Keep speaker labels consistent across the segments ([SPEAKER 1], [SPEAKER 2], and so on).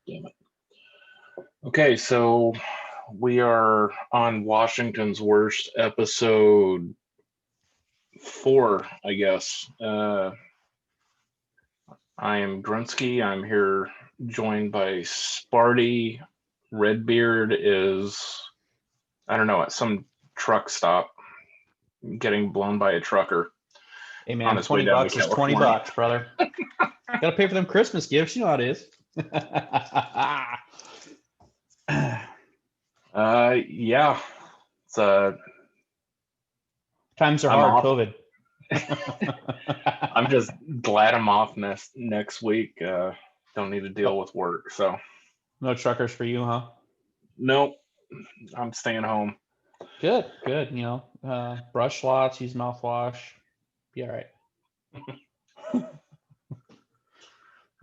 [SPEAKER 1] Damn it. Okay, so we are on Washington's Worst, episode 4, I guess. I am Grunsky. I'm here joined by Sparty. Redbeard is, I don't know, at some truck stop getting blown by a trucker
[SPEAKER 2] Hey
[SPEAKER 1] on
[SPEAKER 2] man,
[SPEAKER 1] his way
[SPEAKER 2] 20
[SPEAKER 1] down to
[SPEAKER 2] bucks is 20
[SPEAKER 1] California.
[SPEAKER 2] bucks, brother. Gotta pay for them Christmas gifts. You know how it is.
[SPEAKER 1] Yeah, it's
[SPEAKER 2] Times are
[SPEAKER 1] I'm
[SPEAKER 2] hard,
[SPEAKER 1] off.
[SPEAKER 2] COVID.
[SPEAKER 1] I'm just glad I'm off next week. Don't need to deal with work, so
[SPEAKER 2] No truckers for you, huh?
[SPEAKER 1] nope. I'm staying home.
[SPEAKER 2] Good, good. Brush lots, use mouthwash. Be all right.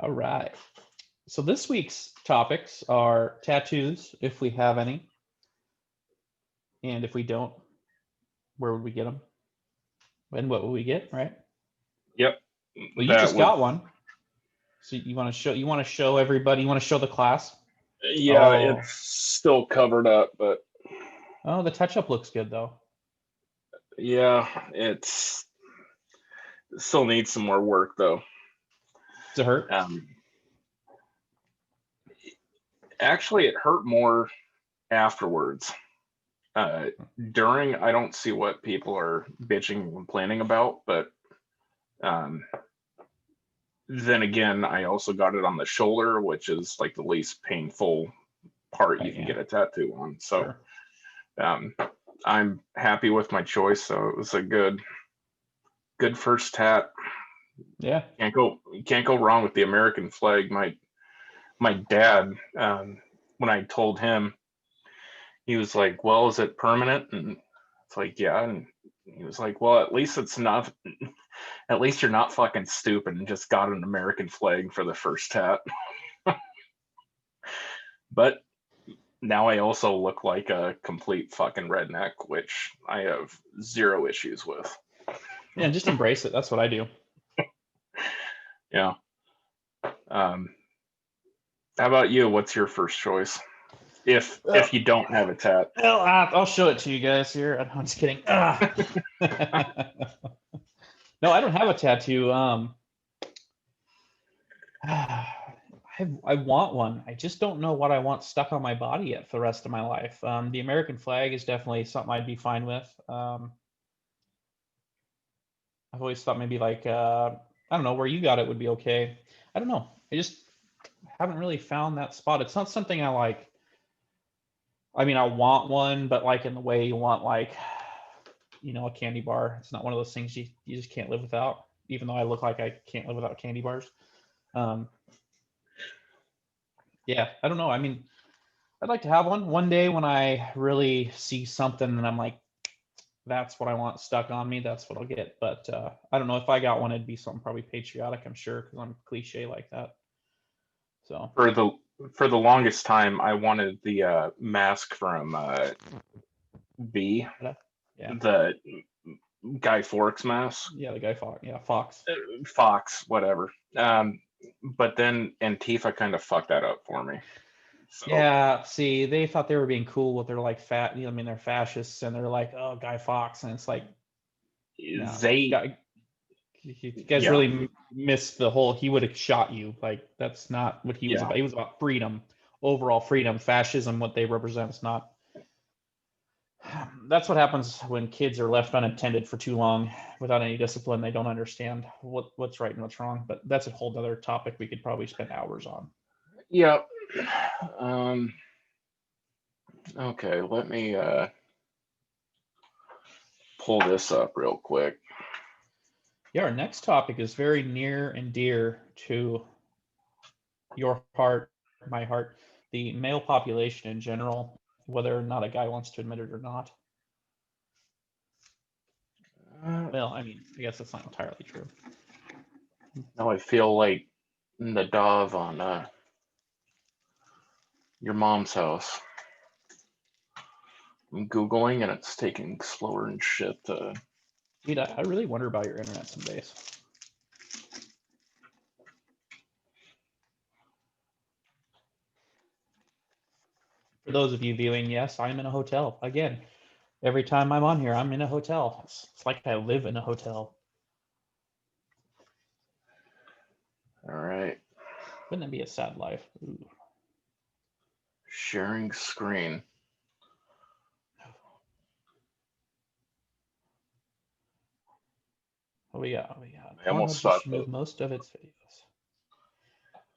[SPEAKER 2] All right. So this week's topics are tattoos, if we have any, and if we don't, where would we get them? And what would we get? Right.
[SPEAKER 1] Yep,
[SPEAKER 2] Well, you
[SPEAKER 1] that
[SPEAKER 2] just
[SPEAKER 1] would.
[SPEAKER 2] got one, so you want to show. You want to show everybody. You want to show the class.
[SPEAKER 1] Yeah,
[SPEAKER 2] Oh,
[SPEAKER 1] it's still covered up, but
[SPEAKER 2] oh, the touch-up looks good though.
[SPEAKER 1] yeah, it's still needs some more work though.
[SPEAKER 2] Does it hurt?
[SPEAKER 1] Um, Actually, it hurt more afterwards. Uh, During, I don't see what people are bitching and complaining about, but um, then again, I also got it on the shoulder, which is like the least painful part you
[SPEAKER 2] Right,
[SPEAKER 1] can
[SPEAKER 2] yeah,
[SPEAKER 1] get a tattoo on. So
[SPEAKER 2] sure.
[SPEAKER 1] um, I'm happy with my choice. So it was a good first tat.
[SPEAKER 2] Yeah.
[SPEAKER 1] Can't go wrong with the American flag. My dad, when I told him, he was like, "Well, is it permanent?" And it's like, "Yeah." And he was like, "Well, at least it's not. At least you're not fucking stupid and just got an American flag for the first tat." But now I also look like a complete fucking redneck, which I have zero issues with.
[SPEAKER 2] Yeah, just embrace it. That's what I do.
[SPEAKER 1] Yeah. Um, how about you? What's your first choice? If
[SPEAKER 2] Well,
[SPEAKER 1] you don't have a tat.
[SPEAKER 2] I'll show it to you guys here. I'm just kidding. No, I don't have a tattoo. I want one. I just don't know what I want stuck on my body yet for the rest of my life. The American flag is definitely something I'd be fine with. I've always thought maybe like I don't know, where you got it would be okay. I don't know. I just haven't really found that spot. It's not something I like. I mean, I want one, but like in the way you want like, a candy bar. It's not one of those things you just can't live without, even though I look like I can't live without candy bars. Um, yeah, I don't know. I mean, I'd like to have one day when I really see something and I'm like, that's what I want stuck on me. That's what I'll get. But I don't know, if I got one, it'd be something probably patriotic, I'm sure, because I'm cliche like that. So
[SPEAKER 1] For the longest time, I wanted the mask from V,
[SPEAKER 2] yeah,
[SPEAKER 1] the Guy Fawkes mask,
[SPEAKER 2] yeah, the guy Fox, yeah, Fox.
[SPEAKER 1] Fox, whatever. But then Antifa kind of fucked that up for me. So
[SPEAKER 2] Yeah, see, they thought they were being cool with their like fat, I mean, they're fascists and they're like, oh, Guy Fawkes, and it's like, no,
[SPEAKER 1] they,
[SPEAKER 2] guy, you guys
[SPEAKER 1] yeah,
[SPEAKER 2] really missed the whole. He would have shot you. Like that's not what he was
[SPEAKER 1] yeah,
[SPEAKER 2] about. He was about freedom, overall freedom. Fascism, what they represent, is not. That's what happens when kids are left unattended for too long without any discipline. They don't understand what's right and what's wrong. But that's a whole other topic we could probably spend hours on.
[SPEAKER 1] yeah. Um, okay, let me pull this up real quick.
[SPEAKER 2] Yeah, our next topic is very near and dear to your heart, my heart, the male population in general, whether or not a guy wants to admit it or not.
[SPEAKER 1] Uh,
[SPEAKER 2] Well, I mean, I guess that's not entirely true.
[SPEAKER 1] Now I feel like the dove on your mom's house. I'm Googling and it's taking slower and shit to.
[SPEAKER 2] Dude, I really wonder about your internet some days. For those of you viewing, yes, I'm in a hotel. Again, every time I'm on here, I'm in a hotel. It's like I live in a hotel.
[SPEAKER 1] All right.
[SPEAKER 2] Wouldn't that be a sad life? Ooh.
[SPEAKER 1] Sharing screen.
[SPEAKER 2] What we got? What we got?
[SPEAKER 1] I almost
[SPEAKER 2] Pornhub
[SPEAKER 1] thought
[SPEAKER 2] just
[SPEAKER 1] that.
[SPEAKER 2] removed most of its videos.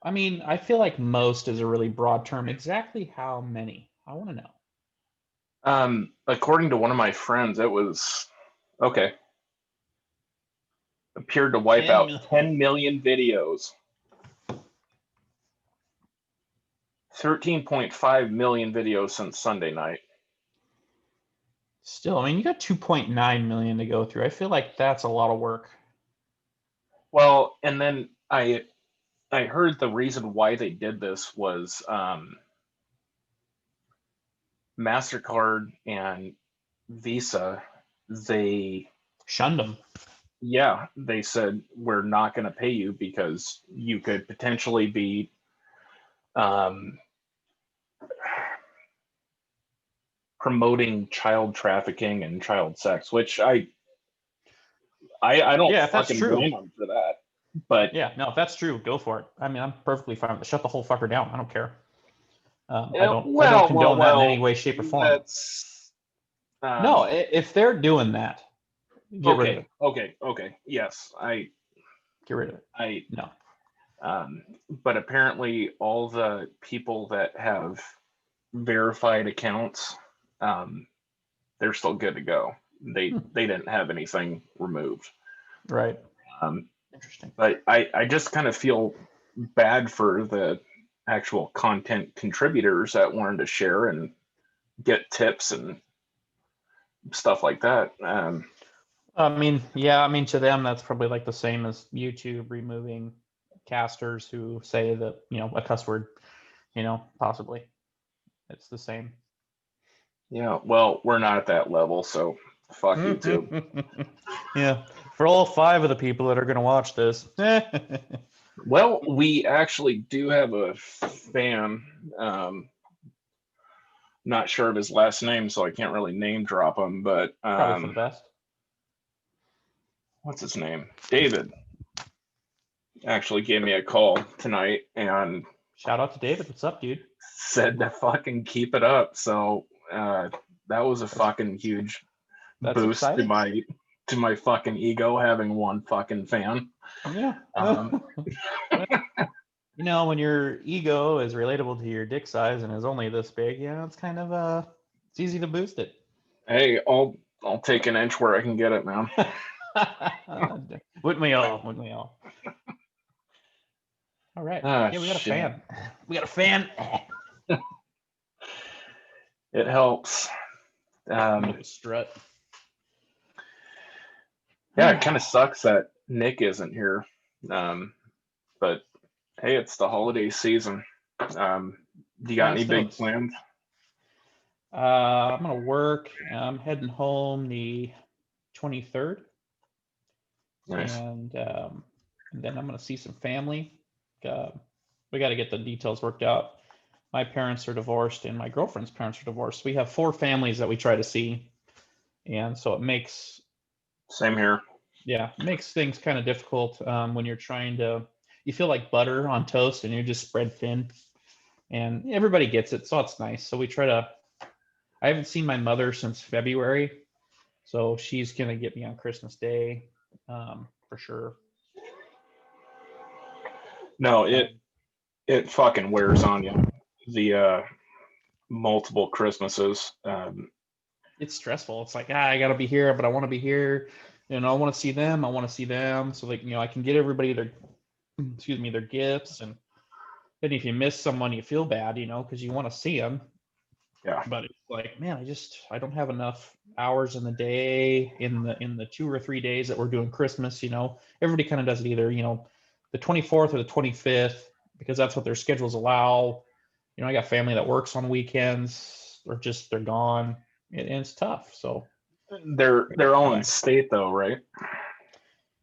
[SPEAKER 2] I mean, I feel like most is a really broad term. Exactly how many? I want to know.
[SPEAKER 1] According to one of my friends, it was okay. Appeared to wipe
[SPEAKER 2] 10
[SPEAKER 1] out
[SPEAKER 2] million.
[SPEAKER 1] 10 million videos. 13.5 million videos since Sunday night.
[SPEAKER 2] Still, I mean, you got 2.9 million to go through. I feel like that's a lot of work.
[SPEAKER 1] Well, and then I heard the reason why they did this was MasterCard and Visa. They
[SPEAKER 2] Shunned them.
[SPEAKER 1] Yeah, they said we're not going to pay you because you could potentially be um, promoting child trafficking and child sex, which I don't
[SPEAKER 2] Yeah, if that's
[SPEAKER 1] fucking
[SPEAKER 2] true.
[SPEAKER 1] blame them for that. But
[SPEAKER 2] Yeah, no, if that's true, go for it. I mean, I'm perfectly fine with it. Shut the whole fucker down. I don't care. I don't condone that in any way, shape, or form.
[SPEAKER 1] That's
[SPEAKER 2] No,
[SPEAKER 1] um,
[SPEAKER 2] if they're doing that, get rid of it.
[SPEAKER 1] okay. Yes,
[SPEAKER 2] Get rid of it.
[SPEAKER 1] I,
[SPEAKER 2] No.
[SPEAKER 1] but apparently all the people that have verified accounts, um, they're still good to go. They didn't have anything removed.
[SPEAKER 2] Right.
[SPEAKER 1] Um,
[SPEAKER 2] Interesting.
[SPEAKER 1] but I just kind of feel bad for the actual content contributors that wanted to share and get tips and stuff like that.
[SPEAKER 2] I mean, yeah, I mean, to them, that's probably like the same as YouTube removing casters who say that, a cuss word, possibly. It's the same.
[SPEAKER 1] Yeah, well, we're not at that level, so fuck YouTube.
[SPEAKER 2] Yeah, for all 5 of the people that are going to watch this.
[SPEAKER 1] Well, we actually do have a fan. Not sure of his last name, so I can't really name drop him, but
[SPEAKER 2] Probably for the best.
[SPEAKER 1] what's his name? David actually gave me a call tonight and
[SPEAKER 2] Shout out to David. What's up, dude?
[SPEAKER 1] said to fucking keep it up. So that was a
[SPEAKER 2] That's
[SPEAKER 1] fucking huge
[SPEAKER 2] that's
[SPEAKER 1] boost
[SPEAKER 2] exciting.
[SPEAKER 1] to my fucking ego having one fucking fan.
[SPEAKER 2] Yeah.
[SPEAKER 1] Um,
[SPEAKER 2] When your ego is relatable to your dick size and is only this big, it's kind of it's easy to boost it.
[SPEAKER 1] hey, I'll take an inch where I can get it, man.
[SPEAKER 2] Wouldn't we all? Wouldn't we all? All right.
[SPEAKER 1] Ah,
[SPEAKER 2] Yeah, we got a
[SPEAKER 1] shit.
[SPEAKER 2] fan. We got a fan.
[SPEAKER 1] It helps.
[SPEAKER 2] Strut.
[SPEAKER 1] Yeah, it kind of sucks that Nick isn't here. But hey, it's the holiday season. Do you got
[SPEAKER 2] Kind of
[SPEAKER 1] any big
[SPEAKER 2] snows.
[SPEAKER 1] plans?
[SPEAKER 2] I'm gonna work. I'm heading home the 23rd,
[SPEAKER 1] Nice.
[SPEAKER 2] and then I'm gonna see some family. Uh, we got to get the details worked out. My parents are divorced, and my girlfriend's parents are divorced. We have 4 families that we try to see, and so it makes
[SPEAKER 1] Same here.
[SPEAKER 2] makes things kind of difficult when you're trying to. You feel like butter on toast, and you're just spread thin, and everybody gets it, so it's nice. So we try to. I haven't seen my mother since February, so she's gonna get me on Christmas Day, for sure.
[SPEAKER 1] No,
[SPEAKER 2] Um,
[SPEAKER 1] it fucking wears on you. The multiple Christmases.
[SPEAKER 2] it's stressful. It's like, I gotta be here, but I want to be here. I want to see them. I want to see them. So like, I can get everybody their, excuse me, their gifts. And then if you miss someone, you feel bad, because you want to see them.
[SPEAKER 1] Yeah.
[SPEAKER 2] But it's like, man, I don't have enough hours in the day in the 2 or 3 days that we're doing Christmas. Everybody kind of does it either, the 24th or the 25th, because that's what their schedules allow. I got family that works on weekends or just they're gone, and it's tough. So
[SPEAKER 1] They're all in state though, right?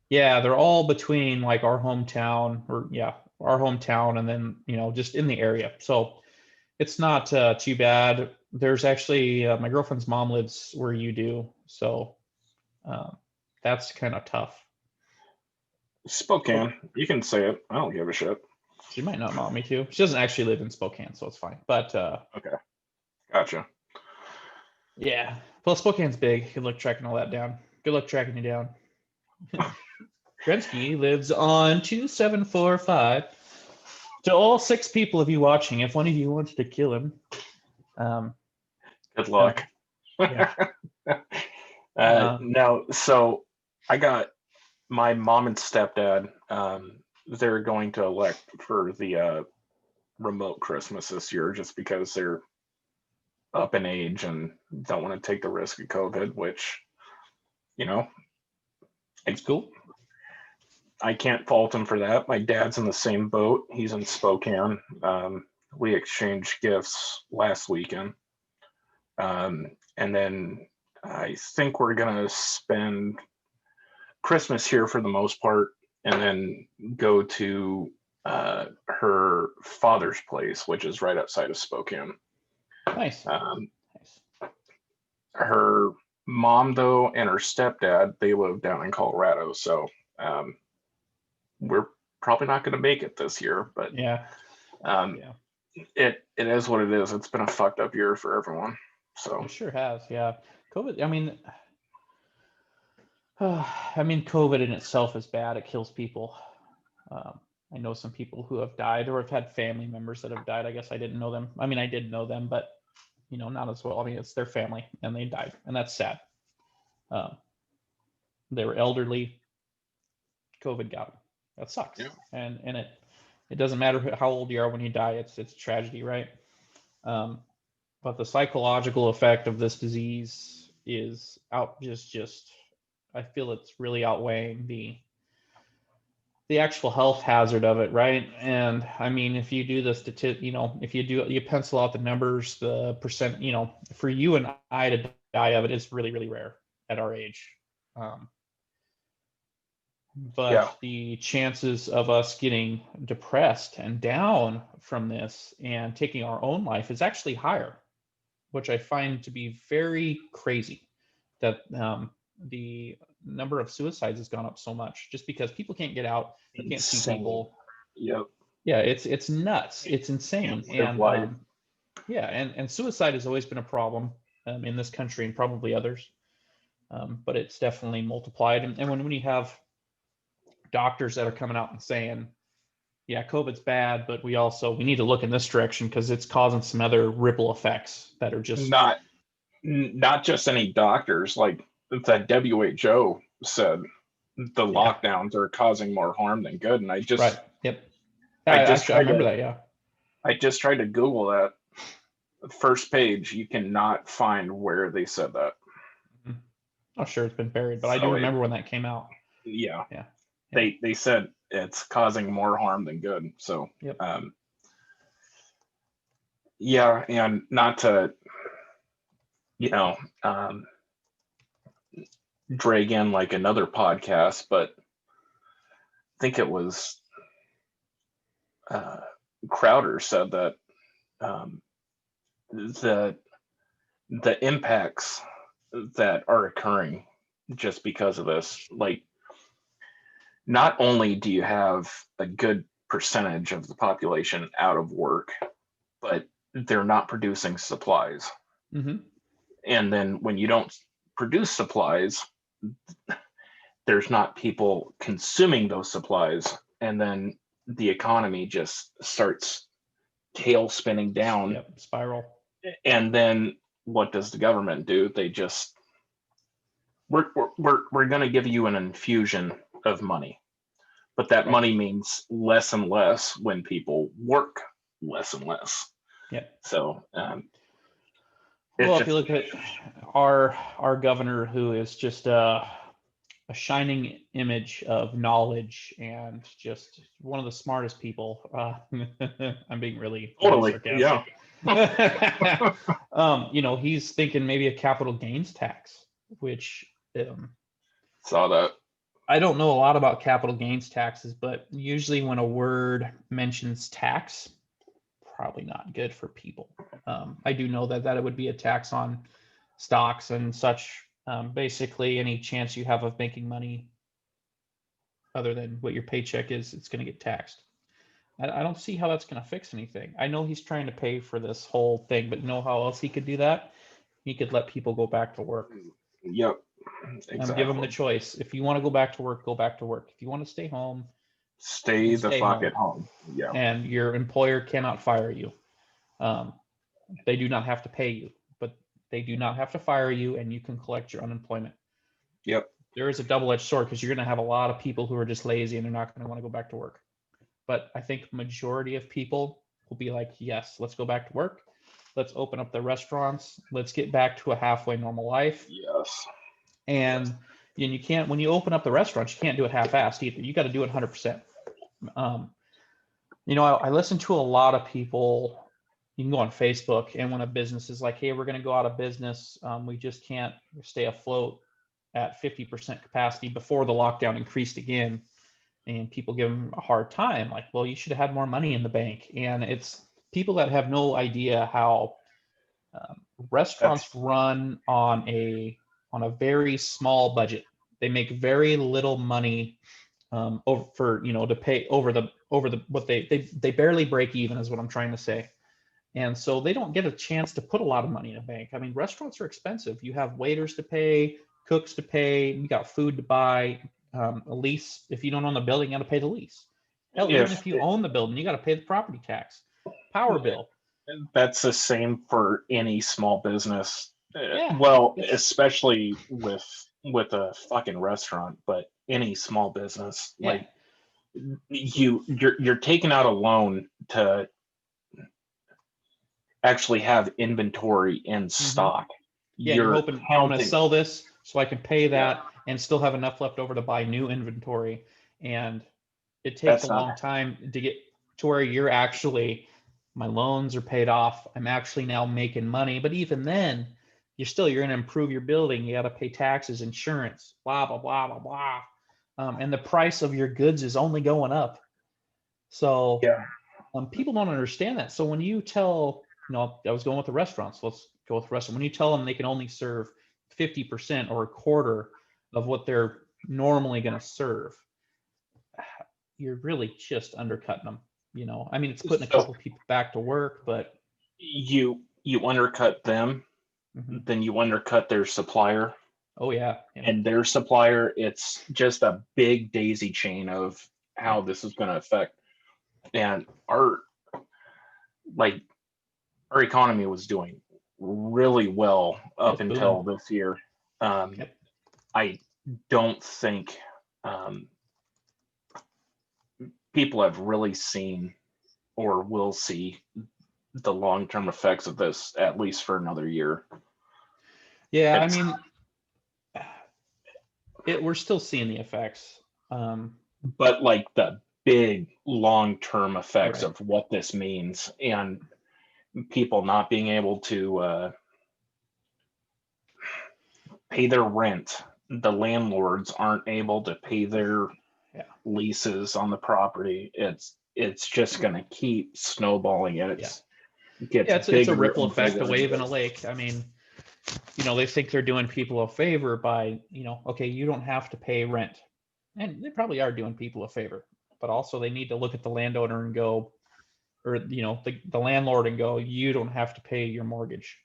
[SPEAKER 2] yeah, they're all between like our hometown and then, just in the area. So It's not too bad. There's actually my girlfriend's mom lives where you do, so that's kind of tough.
[SPEAKER 1] Spokane. You can say it. I don't give a shit.
[SPEAKER 2] She might not want me to. She doesn't actually live in Spokane, so it's fine. But
[SPEAKER 1] Okay. Gotcha.
[SPEAKER 2] yeah, well, Spokane's big. Good luck tracking all that down. Good luck tracking you down. Gretzky lives on 2745. To all 6 people of you watching, if one of you wanted to kill him,
[SPEAKER 1] Good luck.
[SPEAKER 2] yeah.
[SPEAKER 1] No, so I got my mom and stepdad. They're going to elect for the remote Christmas this year just because they're up in age and don't want to take the risk of COVID, which, you know,
[SPEAKER 2] It's cool.
[SPEAKER 1] I can't fault him for that. My dad's in the same boat. He's in Spokane. We exchanged gifts last weekend. And then I think we're going to spend Christmas here for the most part and then go to her father's place, which is right outside of Spokane.
[SPEAKER 2] Nice.
[SPEAKER 1] Nice. Her mom, though, and her stepdad, they live down in Colorado. So we're probably not going to make it this year, but
[SPEAKER 2] yeah.
[SPEAKER 1] It is what it is. It's been a fucked up year for everyone. So
[SPEAKER 2] it sure has. Yeah. COVID. I mean, COVID in itself is bad. It kills people. I know some people who have died or have had family members that have died. I guess I didn't know them. I mean, I did know them, but not as well. I mean, it's their family and they died, and that's sad. They were elderly. COVID got them. That sucks.
[SPEAKER 1] Yeah.
[SPEAKER 2] And it doesn't matter how old you are when you die. It's a tragedy, right? But the psychological effect of this disease is just I feel it's really outweighing the actual health hazard of it, right? And I mean, if you do this, if you pencil out the numbers, the percent, for you and I to die of it is really, really rare at our age. But
[SPEAKER 1] yeah.
[SPEAKER 2] the chances of us getting depressed and down from this and taking our own life is actually higher, which I find to be very crazy that the number of suicides has gone up so much just because people can't get out, can't see people.
[SPEAKER 1] Yep.
[SPEAKER 2] Yeah, it's nuts. It's insane. And and suicide has always been a problem in this country and probably others. But it's definitely multiplied. And when you have doctors that are coming out and saying, yeah, COVID's bad, but we need to look in this direction because it's causing some other ripple effects that are just
[SPEAKER 1] not just any doctors. Like that WHO said, the lockdowns are causing more harm than good. And I just
[SPEAKER 2] right. Yep. I remember that. Yeah.
[SPEAKER 1] I just tried to Google that. First page, you cannot find where they said that.
[SPEAKER 2] Mm-hmm. Oh, sure, it's been buried, but I do remember when that came out.
[SPEAKER 1] Yeah.
[SPEAKER 2] Yeah.
[SPEAKER 1] They said it's causing more harm than good. So
[SPEAKER 2] yep.
[SPEAKER 1] Yeah, and not to drag in like another podcast, but I think it was Crowder said that the impacts that are occurring just because of this, like, not only do you have a good percentage of the population out of work, but they're not producing supplies.
[SPEAKER 2] Mm-hmm.
[SPEAKER 1] And then when you don't produce supplies, there's not people consuming those supplies. And then the economy just starts tail spinning down.
[SPEAKER 2] Yep, spiral.
[SPEAKER 1] And then what does the government do? They just, we're going to give you an infusion of money. But that money means less and less when people work less and less.
[SPEAKER 2] Yeah.
[SPEAKER 1] So,
[SPEAKER 2] if you look at our governor, who is just a shining image of knowledge and just one of the smartest people. I'm being really sarcastic. Yeah. He's thinking maybe a capital gains tax, which
[SPEAKER 1] saw that.
[SPEAKER 2] I don't know a lot about capital gains taxes, but usually when a word mentions tax, probably not good for people. I do know that it would be a tax on stocks and such. Basically, any chance you have of making money other than what your paycheck is, it's going to get taxed. I don't see how that's going to fix anything. I know he's trying to pay for this whole thing, but you know how else he could do that? He could let people go back to work.
[SPEAKER 1] Yep.
[SPEAKER 2] Give them the
[SPEAKER 1] Exactly.
[SPEAKER 2] choice. If you want to go back to work, go back to work. If you want to stay home,
[SPEAKER 1] Stay the
[SPEAKER 2] stay
[SPEAKER 1] fuck
[SPEAKER 2] home.
[SPEAKER 1] at home. Yeah.
[SPEAKER 2] And your employer cannot fire you. Um, they do not have to pay you, but they do not have to fire you, and you can collect your unemployment.
[SPEAKER 1] Yep.
[SPEAKER 2] There is a double-edged sword because you're going to have a lot of people who are just lazy and they're not going to want to go back to work. But I think majority of people will be like, yes, let's go back to work. Let's open up the restaurants. Let's get back to a halfway normal life.
[SPEAKER 1] Yes.
[SPEAKER 2] And you can't, when you open up the restaurants, you can't do it half-assed either. You got to do it 100%. I listen to a lot of people. You can go on Facebook, and when a business is like, hey, we're going to go out of business, we just can't stay afloat at 50% capacity before the lockdown increased again. And people give them a hard time, like, well, you should have had more money in the bank. And it's people that have no idea how restaurants
[SPEAKER 1] That's
[SPEAKER 2] run on a very small budget. They make very little money over for to pay over the what they barely break even is what I'm trying to say. And so they don't get a chance to put a lot of money in a bank. I mean, restaurants are expensive. You have waiters to pay, cooks to pay, you got food to buy, a lease. If you don't own the building, you got to pay the lease. Hell, even
[SPEAKER 1] if
[SPEAKER 2] if you own the building, you got to pay the property tax, power bill.
[SPEAKER 1] that's the same for any small business.
[SPEAKER 2] Yeah,
[SPEAKER 1] Well,
[SPEAKER 2] it's
[SPEAKER 1] especially with a fucking restaurant, but any small business,
[SPEAKER 2] yeah,
[SPEAKER 1] like you're taking out a loan to actually have inventory in
[SPEAKER 2] hmm
[SPEAKER 1] stock.
[SPEAKER 2] yeah. And you're
[SPEAKER 1] You're
[SPEAKER 2] hoping I'm going to
[SPEAKER 1] counting.
[SPEAKER 2] sell this so I can pay
[SPEAKER 1] Yeah,
[SPEAKER 2] that and still have enough left over to buy new inventory. And it takes a
[SPEAKER 1] that's not.
[SPEAKER 2] long time to get to where you're actually my loans are paid off. I'm actually now making money. But even then, you're going to improve your building. You got to pay taxes, insurance, blah blah blah blah blah. And the price of your goods is only going up. So
[SPEAKER 1] Yeah.
[SPEAKER 2] people don't understand that. So when you tell, I was going with the restaurants. Let's go with the restaurant. When you tell them they can only serve 50% or a quarter of what they're normally going to serve, you're really just undercutting them. I mean, it's putting a
[SPEAKER 1] So
[SPEAKER 2] couple people back to work, but
[SPEAKER 1] you undercut them,
[SPEAKER 2] mhm.
[SPEAKER 1] then you undercut their supplier,
[SPEAKER 2] Oh yeah, yeah,
[SPEAKER 1] and their supplier. It's just a big daisy chain of
[SPEAKER 2] yeah.
[SPEAKER 1] how this is going to affect. And like our economy was doing really well
[SPEAKER 2] It
[SPEAKER 1] up
[SPEAKER 2] was booming.
[SPEAKER 1] until this year. Um,
[SPEAKER 2] Yep.
[SPEAKER 1] I don't think um, people have really seen or will see the long term effects of this at least for another year.
[SPEAKER 2] Yeah, I
[SPEAKER 1] It's
[SPEAKER 2] mean, we're still seeing the effects.
[SPEAKER 1] but like the big long term effects
[SPEAKER 2] Right.
[SPEAKER 1] of what this means and people not being able to pay their rent. The landlords aren't able to pay their
[SPEAKER 2] Yeah.
[SPEAKER 1] leases on the property. It's just going to keep snowballing, and
[SPEAKER 2] Yeah.
[SPEAKER 1] it gets
[SPEAKER 2] Yeah. It's a
[SPEAKER 1] bigger
[SPEAKER 2] ripple
[SPEAKER 1] and
[SPEAKER 2] effect, a
[SPEAKER 1] bigger and
[SPEAKER 2] wave in a
[SPEAKER 1] bigger.
[SPEAKER 2] lake. I mean, they think they're doing people a favor by, okay, you don't have to pay rent. And they probably are doing people a favor, but also they need to look at the landowner and go, or, the landlord and go, you don't have to pay your mortgage,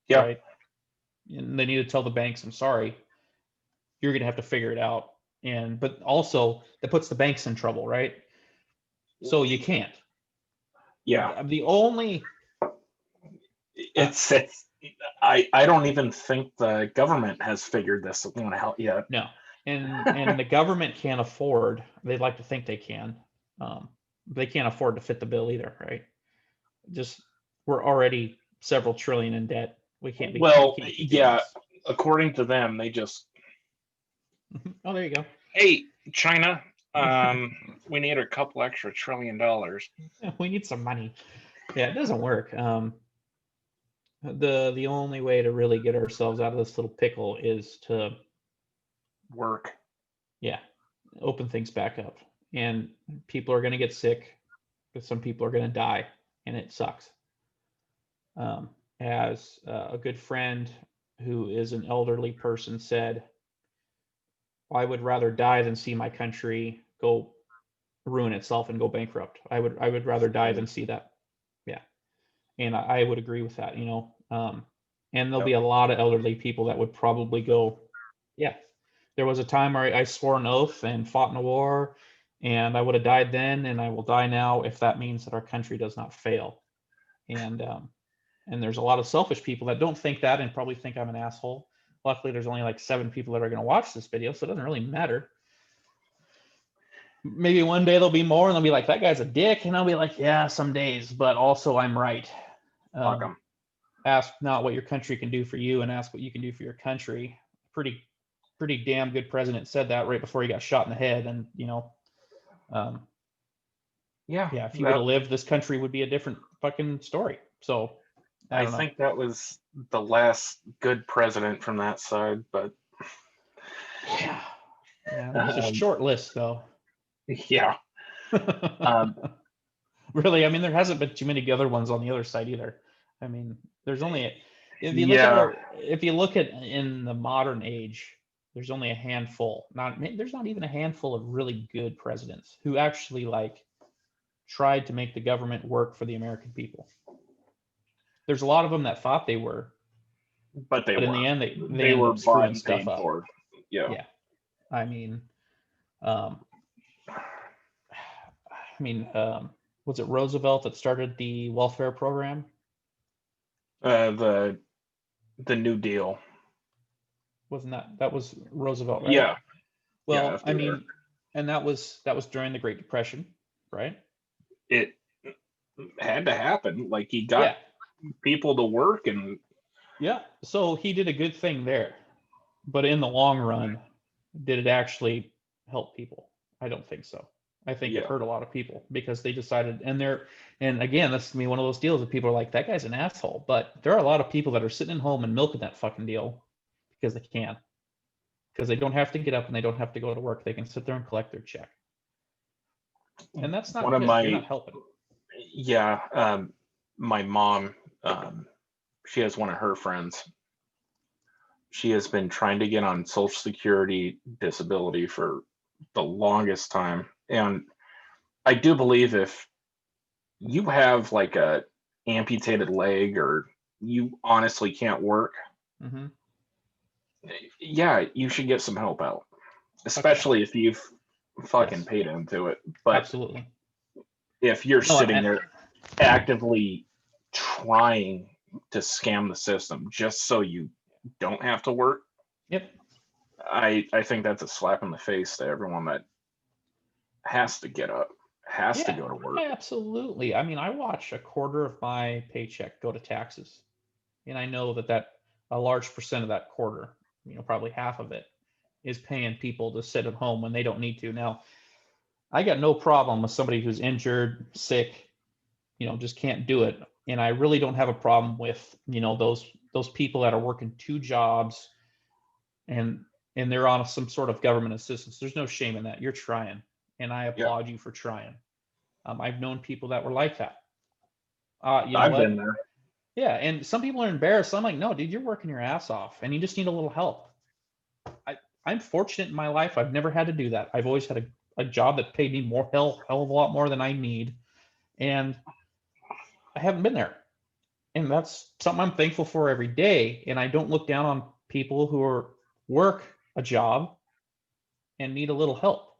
[SPEAKER 1] Yeah,
[SPEAKER 2] right? And they need to tell the banks, I'm sorry, you're going to have to figure it out. But also that puts the banks in trouble, right? So you can't.
[SPEAKER 1] yeah.
[SPEAKER 2] The only, uh,
[SPEAKER 1] It's I don't even think the government has figured this one out yet.
[SPEAKER 2] no. And the government can't afford, they'd like to think they can. They can't afford to fit the bill either, right? Just we're already several trillion in debt. We
[SPEAKER 1] Well,
[SPEAKER 2] can't keep doing
[SPEAKER 1] yeah,
[SPEAKER 2] this.
[SPEAKER 1] according to them, they just,
[SPEAKER 2] Oh, there you go.
[SPEAKER 1] hey, China, we need a couple extra $1 trillion.
[SPEAKER 2] We need some money. Yeah, it doesn't work. The only way to really get ourselves out of this little pickle is to,
[SPEAKER 1] Work.
[SPEAKER 2] yeah, open things back up. And people are going to get sick, but some people are going to die. and it sucks. As a good friend who is an elderly person said, I would rather die than see my country go ruin itself and go bankrupt. I would rather die than see that. Yeah, and I would agree with that. And there'll be
[SPEAKER 1] Yep.
[SPEAKER 2] a lot of elderly people that would probably go, yeah. There was a time where I swore an oath and fought in a war, and I would have died then, and I will die now if that means that our country does not fail. And there's a lot of selfish people that don't think that and probably think I'm an asshole. Luckily, there's only like 7 people that are going to watch this video, so it doesn't really matter. Maybe one day there'll be more, and they'll be like, "That guy's a dick," and I'll be like, "Yeah, some days, but also I'm right."
[SPEAKER 1] Fuck 'em.
[SPEAKER 2] Ask not what your country can do for you, and ask what you can do for your country. Pretty damn good president said that right before he got shot in the head, and
[SPEAKER 1] Yeah,
[SPEAKER 2] yeah, if he would have lived, this country would be a different fucking story. So I
[SPEAKER 1] I
[SPEAKER 2] don't know.
[SPEAKER 1] think that was the last good president from that side, but
[SPEAKER 2] Yeah, there's a short list though.
[SPEAKER 1] yeah.
[SPEAKER 2] Really, I mean, there hasn't been too many other ones on the other side either. I mean, there's only if you look
[SPEAKER 1] Yeah,
[SPEAKER 2] at in the modern age, there's only a handful. There's not even a handful of really good presidents who actually like tried to make the government work for the American people. There's a lot of them that thought they were,
[SPEAKER 1] but they
[SPEAKER 2] but in
[SPEAKER 1] were.
[SPEAKER 2] the end, they
[SPEAKER 1] They
[SPEAKER 2] ended
[SPEAKER 1] were
[SPEAKER 2] up
[SPEAKER 1] bought
[SPEAKER 2] screwing
[SPEAKER 1] and
[SPEAKER 2] stuff
[SPEAKER 1] paid
[SPEAKER 2] up.
[SPEAKER 1] for. Yeah.
[SPEAKER 2] Yeah, I mean, was it Roosevelt that started the welfare program?
[SPEAKER 1] The New Deal.
[SPEAKER 2] Wasn't that was Roosevelt, right?
[SPEAKER 1] Yeah. Yeah.
[SPEAKER 2] Well, I mean, and that was during the Great Depression, right?
[SPEAKER 1] It had to happen. Like he got
[SPEAKER 2] Yeah,
[SPEAKER 1] people to work, and
[SPEAKER 2] yeah. So he did a good thing there, but in the long run, did it actually help people? I don't think so. I think it
[SPEAKER 1] yeah.
[SPEAKER 2] hurt a lot of people because they decided, and again, that's gonna be one of those deals that people are like, that guy's an asshole. But there are a lot of people that are sitting at home and milking that fucking deal because they can, because they don't have to get up and they don't have to go to work. They can sit there and collect their check, and that's
[SPEAKER 1] One
[SPEAKER 2] not
[SPEAKER 1] of
[SPEAKER 2] good. You're
[SPEAKER 1] my
[SPEAKER 2] not helping.
[SPEAKER 1] Yeah, my mom, she has one of her friends. She has been trying to get on Social Security disability for the longest time. And I do believe if you have like a amputated leg or you honestly can't work,
[SPEAKER 2] Mm-hmm.
[SPEAKER 1] yeah, you should get some help out,
[SPEAKER 2] Okay.
[SPEAKER 1] especially if you've fucking
[SPEAKER 2] Yes.
[SPEAKER 1] paid into it. But
[SPEAKER 2] Absolutely.
[SPEAKER 1] if you're
[SPEAKER 2] No.
[SPEAKER 1] sitting there actively trying to scam the system just so you don't have to work,
[SPEAKER 2] Yep.
[SPEAKER 1] I think that's a slap in the face to everyone that has to get up, has to
[SPEAKER 2] Yeah.
[SPEAKER 1] go to work.
[SPEAKER 2] Absolutely. I mean, I watch a quarter of my paycheck go to taxes, and I know that a large percent of that quarter, probably half of it, is paying people to sit at home when they don't need to. Now, I got no problem with somebody who's injured, sick, just can't do it. And I really don't have a problem with, those people that are working 2 jobs and they're on some sort of government assistance. There's no shame in that. You're trying, and I
[SPEAKER 1] Yeah,
[SPEAKER 2] applaud you for trying. I've known people that were like that. You know
[SPEAKER 1] I've been
[SPEAKER 2] what?
[SPEAKER 1] there.
[SPEAKER 2] Yeah, and some people are embarrassed. I'm like, no, dude, you're working your ass off, and you just need a little help. I'm fortunate in my life. I've never had to do that. I've always had a job that paid me hell of a lot more than I need, and I haven't been there. And that's something I'm thankful for every day. And I don't look down on people who work a job and need a little help.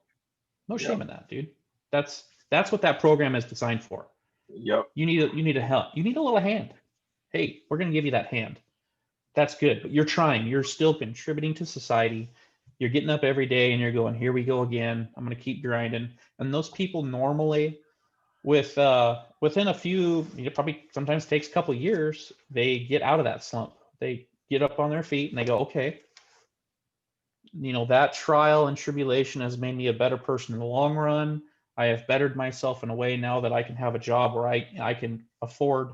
[SPEAKER 2] No shame
[SPEAKER 1] Yep,
[SPEAKER 2] in that, dude. That's what that program is designed for.
[SPEAKER 1] yep,
[SPEAKER 2] You need a help. You need a little hand. Hey, we're gonna give you that hand. That's good. But you're trying. You're still contributing to society. You're getting up every day and you're going, here we go again. I'm gonna keep grinding. And those people normally within a few, probably sometimes takes a couple of years, they get out of that slump. They get up on their feet and they go, okay, that trial and tribulation has made me a better person in the long run. I have bettered myself in a way now that I can have a job where I can afford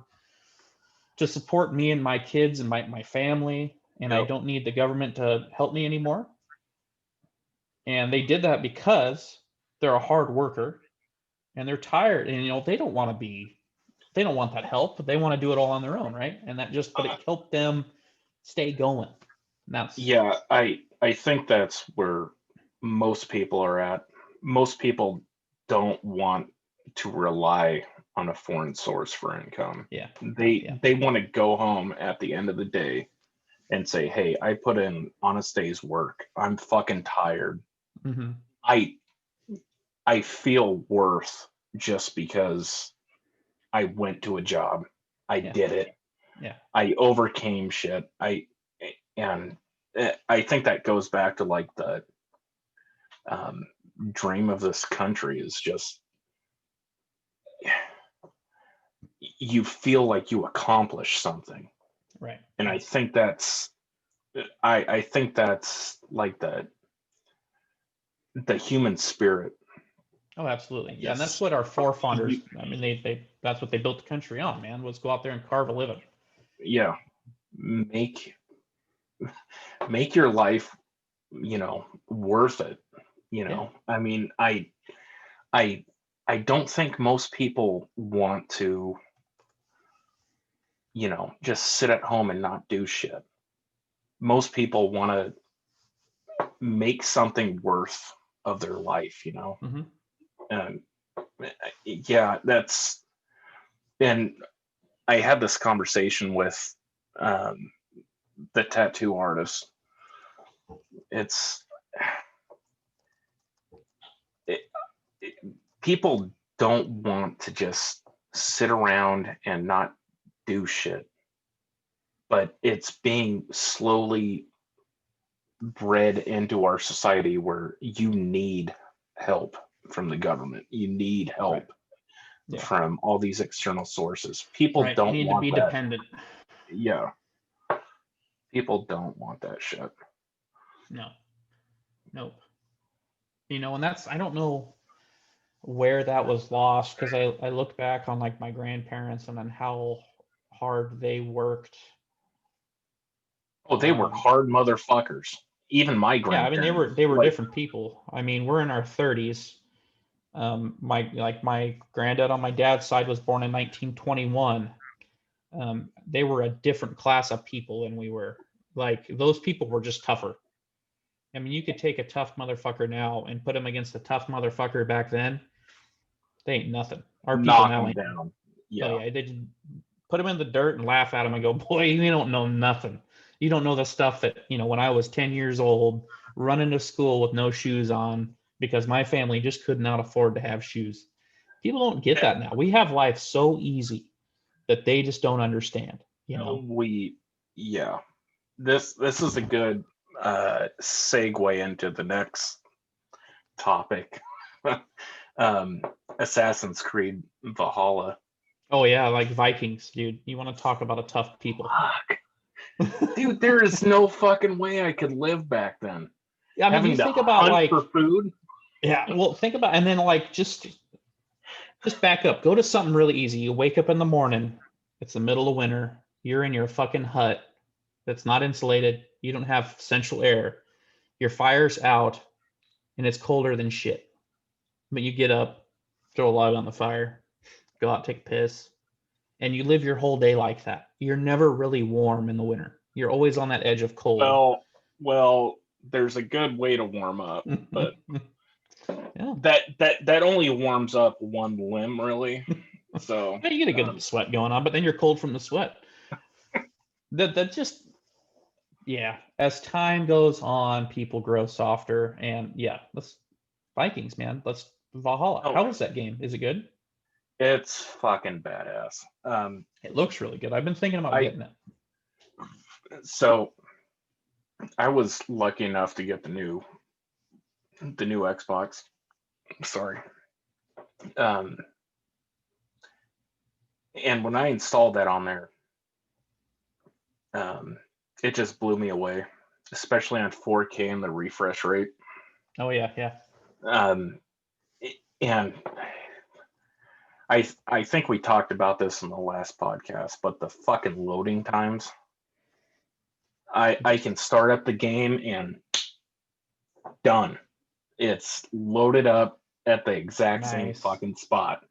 [SPEAKER 2] to support me and my kids and my family, and I
[SPEAKER 1] yep,
[SPEAKER 2] don't need the government to help me anymore. And they did that because they're a hard worker and they're tired, and they don't want to be they don't want that help, but they want to do it all on their own, right? And that just, but it helped them stay going. And that's
[SPEAKER 1] Yeah, I think that's where most people are at. Most people don't want to rely on a foreign source for income.
[SPEAKER 2] yeah,
[SPEAKER 1] They want to go home at the end of the day and say, "Hey, I put in honest day's work. I'm fucking tired.
[SPEAKER 2] mm-hmm.
[SPEAKER 1] I I feel worth just because I went to a job. I
[SPEAKER 2] Yeah,
[SPEAKER 1] did it.
[SPEAKER 2] yeah,
[SPEAKER 1] I overcame shit. And I think that goes back to like the um, dream of this country is just you feel like you accomplished something,
[SPEAKER 2] right.
[SPEAKER 1] and
[SPEAKER 2] Yeah.
[SPEAKER 1] I think that's like the human spirit.
[SPEAKER 2] Oh, absolutely. Yeah, and that's
[SPEAKER 1] Just
[SPEAKER 2] what our forefathers.
[SPEAKER 1] you,
[SPEAKER 2] I mean, they that's what they built the country on, man. Was go out there and carve a living.
[SPEAKER 1] yeah, make make your life, you know, worth it. You
[SPEAKER 2] Yeah,
[SPEAKER 1] know, I mean, I I don't think most people want to, you know, just sit at home and not do shit. Most people want to make something worth of their life, you know.
[SPEAKER 2] mm-hmm.
[SPEAKER 1] And yeah, that's and I had this conversation with um, the tattoo artist. It's it, it, people don't want to just sit around and not do shit, but it's being slowly bred into our society where you need help from the government. You need
[SPEAKER 2] Right.
[SPEAKER 1] help
[SPEAKER 2] Yeah.
[SPEAKER 1] from all these external sources. People
[SPEAKER 2] Right. You
[SPEAKER 1] don't
[SPEAKER 2] need to
[SPEAKER 1] want
[SPEAKER 2] be
[SPEAKER 1] that.
[SPEAKER 2] dependent.
[SPEAKER 1] Yeah, people don't want that shit.
[SPEAKER 2] No. Nope. And that's I don't know where that was lost because I look back on like my grandparents and then how hard they worked.
[SPEAKER 1] Oh, they were
[SPEAKER 2] Um,
[SPEAKER 1] hard motherfuckers. Even my
[SPEAKER 2] yeah, I mean they
[SPEAKER 1] grandparents.
[SPEAKER 2] were
[SPEAKER 1] Like,
[SPEAKER 2] different people. I mean, we're in our 30s. My granddad on my dad's side was born in 1921. They were a different class of people than we were. Like those people were just tougher. I mean, you could take a tough motherfucker now and put him against a tough motherfucker back then. They ain't nothing. Our people
[SPEAKER 1] knock
[SPEAKER 2] now
[SPEAKER 1] them
[SPEAKER 2] ain't.
[SPEAKER 1] down.
[SPEAKER 2] Oh
[SPEAKER 1] Yeah.
[SPEAKER 2] yeah, they just put him in the dirt and laugh at him and go, boy, you don't know nothing. You don't know the stuff that when I was 10 years old, running to school with no shoes on because my family just could not afford to have shoes. People don't get that now. We have life so easy that they just don't understand. You know.
[SPEAKER 1] We, yeah. This is a good segue into the next topic. um, Assassin's Creed Valhalla.
[SPEAKER 2] Oh yeah, like Vikings, dude. You want to talk about a tough people?
[SPEAKER 1] Fuck. Dude, there is no fucking way I could live back then.
[SPEAKER 2] I mean, you
[SPEAKER 1] Having to
[SPEAKER 2] think about
[SPEAKER 1] hunt
[SPEAKER 2] like
[SPEAKER 1] for food.
[SPEAKER 2] yeah. Well, think about and then like just back up. Go to something really easy. You wake up in the morning. It's the middle of winter. You're in your fucking hut that's not insulated. You don't have central air. Your fire's out and it's colder than shit. But you get up, throw a log on the fire, go out, take a piss, and you live your whole day like that. You're never really warm in the winter. You're always on that edge of cold.
[SPEAKER 1] Well, there's a good way to warm up, but
[SPEAKER 2] Yeah.
[SPEAKER 1] that only warms up one limb really. So
[SPEAKER 2] Yeah, you get a good sweat going on, but then you're cold from the sweat. That just yeah. As time goes on, people grow softer, and yeah, let's Vikings, man. Let's Valhalla.
[SPEAKER 1] oh,
[SPEAKER 2] How was that game? Is it good?
[SPEAKER 1] it's fucking badass.
[SPEAKER 2] It looks really good. I've been thinking about
[SPEAKER 1] I
[SPEAKER 2] getting it.
[SPEAKER 1] so I was lucky enough to get the new Xbox. Sorry. Um, and when I installed that on there, um, it just blew me away, especially on 4K and the refresh rate.
[SPEAKER 2] Oh yeah, yeah.
[SPEAKER 1] Um, and I think we talked about this in the last podcast, but the fucking loading times. I can start up the game and done. It's loaded up at the exact same
[SPEAKER 2] Nice.
[SPEAKER 1] fucking spot.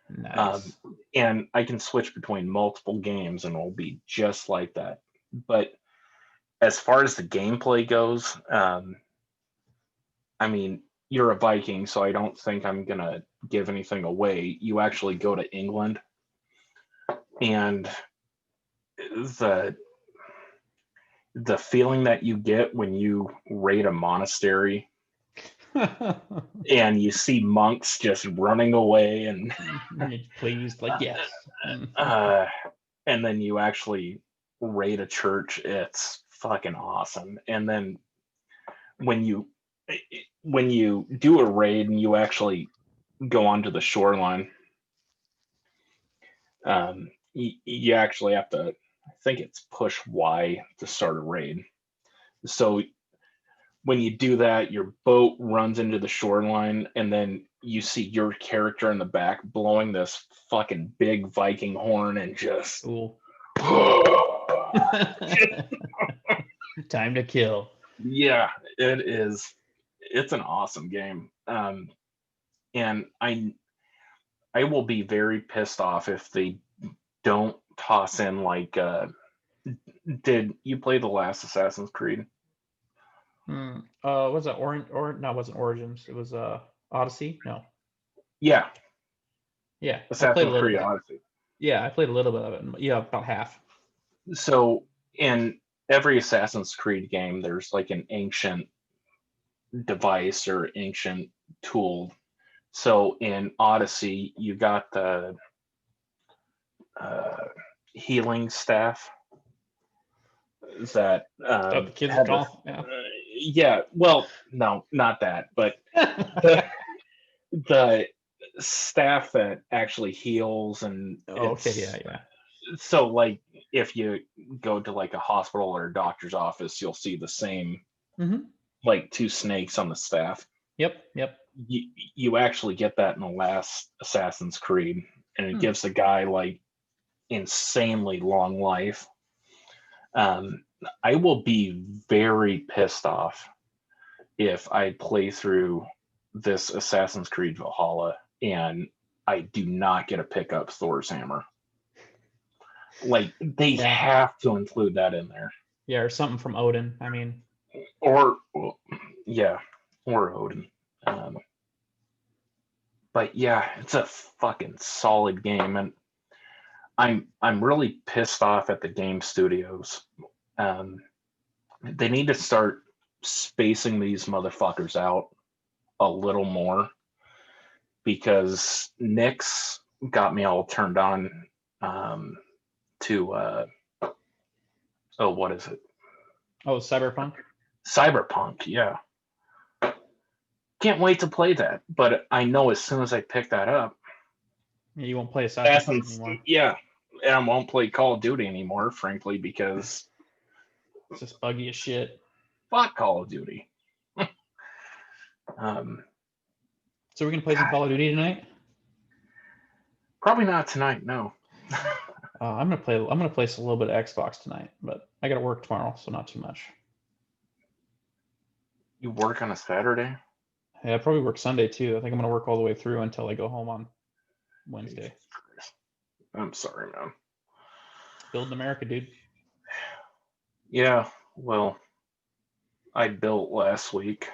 [SPEAKER 2] Nice.
[SPEAKER 1] And I can switch between multiple games and it'll be just like that. But as far as the gameplay goes, I mean, you're a Viking, so I don't think I'm gonna give anything away. You actually go to England, and the the feeling that you get when you raid a monastery and you see monks just running away and
[SPEAKER 2] Pleased, like yes.
[SPEAKER 1] uh, and then you actually raid a church, it's fucking awesome. And then when you when you do a raid and you actually go onto the shoreline, you actually have to, I think it's push Y to start a raid. So when you do that, your boat runs into the shoreline, and then you see your character in the back blowing this fucking big Viking horn and just
[SPEAKER 2] Cool. Time to kill.
[SPEAKER 1] yeah, it is. It's an awesome game, and I will be very pissed off if they don't toss in like. Did you play the last Assassin's Creed?
[SPEAKER 2] Was it or no, it wasn't Origins. It was Odyssey. No.
[SPEAKER 1] Yeah,
[SPEAKER 2] Yeah, I played a
[SPEAKER 1] Assassin's
[SPEAKER 2] little
[SPEAKER 1] Creed
[SPEAKER 2] bit.
[SPEAKER 1] Odyssey.
[SPEAKER 2] Yeah, I played a little bit of it. Yeah, about half.
[SPEAKER 1] So in every Assassin's Creed game, there's like an ancient device or ancient tool. So in Odyssey, you got the uh, healing staff that
[SPEAKER 2] That the kids
[SPEAKER 1] had the
[SPEAKER 2] call. Yeah.
[SPEAKER 1] yeah. Well, no, not that, but the the staff that actually heals, and
[SPEAKER 2] Oh, okay.
[SPEAKER 1] it's
[SPEAKER 2] Yeah. Yeah.
[SPEAKER 1] so like if you go to like a hospital or a doctor's office, you'll see the same
[SPEAKER 2] Mm-hmm.
[SPEAKER 1] like two snakes on the staff.
[SPEAKER 2] Yep. Yep.
[SPEAKER 1] You actually get that in the last Assassin's Creed, and it
[SPEAKER 2] Hmm.
[SPEAKER 1] gives the guy like insanely long life. Um, I will be very pissed off if I play through this Assassin's Creed Valhalla and I do not get to pick up Thor's hammer. Like they
[SPEAKER 2] Yeah.
[SPEAKER 1] have to include that in there,
[SPEAKER 2] Yeah, or something from Odin. I mean,
[SPEAKER 1] or well, yeah, or Odin. But yeah, it's a fucking solid game, and I'm really pissed off at the game studios. Um, they need to start spacing these motherfuckers out a little more because Nick's got me all turned on to oh, what is it?
[SPEAKER 2] oh, Cyberpunk.
[SPEAKER 1] Cyberpunk, yeah. Can't wait to play that, but I know as soon as I pick that up,
[SPEAKER 2] Yeah, you won't play Assassin's Creed
[SPEAKER 1] Assassin's,
[SPEAKER 2] anymore.
[SPEAKER 1] yeah, and I won't play Call of Duty anymore, frankly, because
[SPEAKER 2] It's just buggy as shit.
[SPEAKER 1] fuck Call of Duty. um,
[SPEAKER 2] So we're gonna play some
[SPEAKER 1] God,
[SPEAKER 2] Call of Duty tonight.
[SPEAKER 1] probably not tonight. No,
[SPEAKER 2] I'm gonna play. I'm gonna play a little bit of Xbox tonight, but I gotta work tomorrow, so not too much.
[SPEAKER 1] you work on a Saturday.
[SPEAKER 2] Yeah, I probably work Sunday too. I think I'm gonna work all the way through until I go home on
[SPEAKER 1] Jesus
[SPEAKER 2] Wednesday.
[SPEAKER 1] Christ. I'm sorry, man.
[SPEAKER 2] Building America, dude.
[SPEAKER 1] Yeah, well, I built last week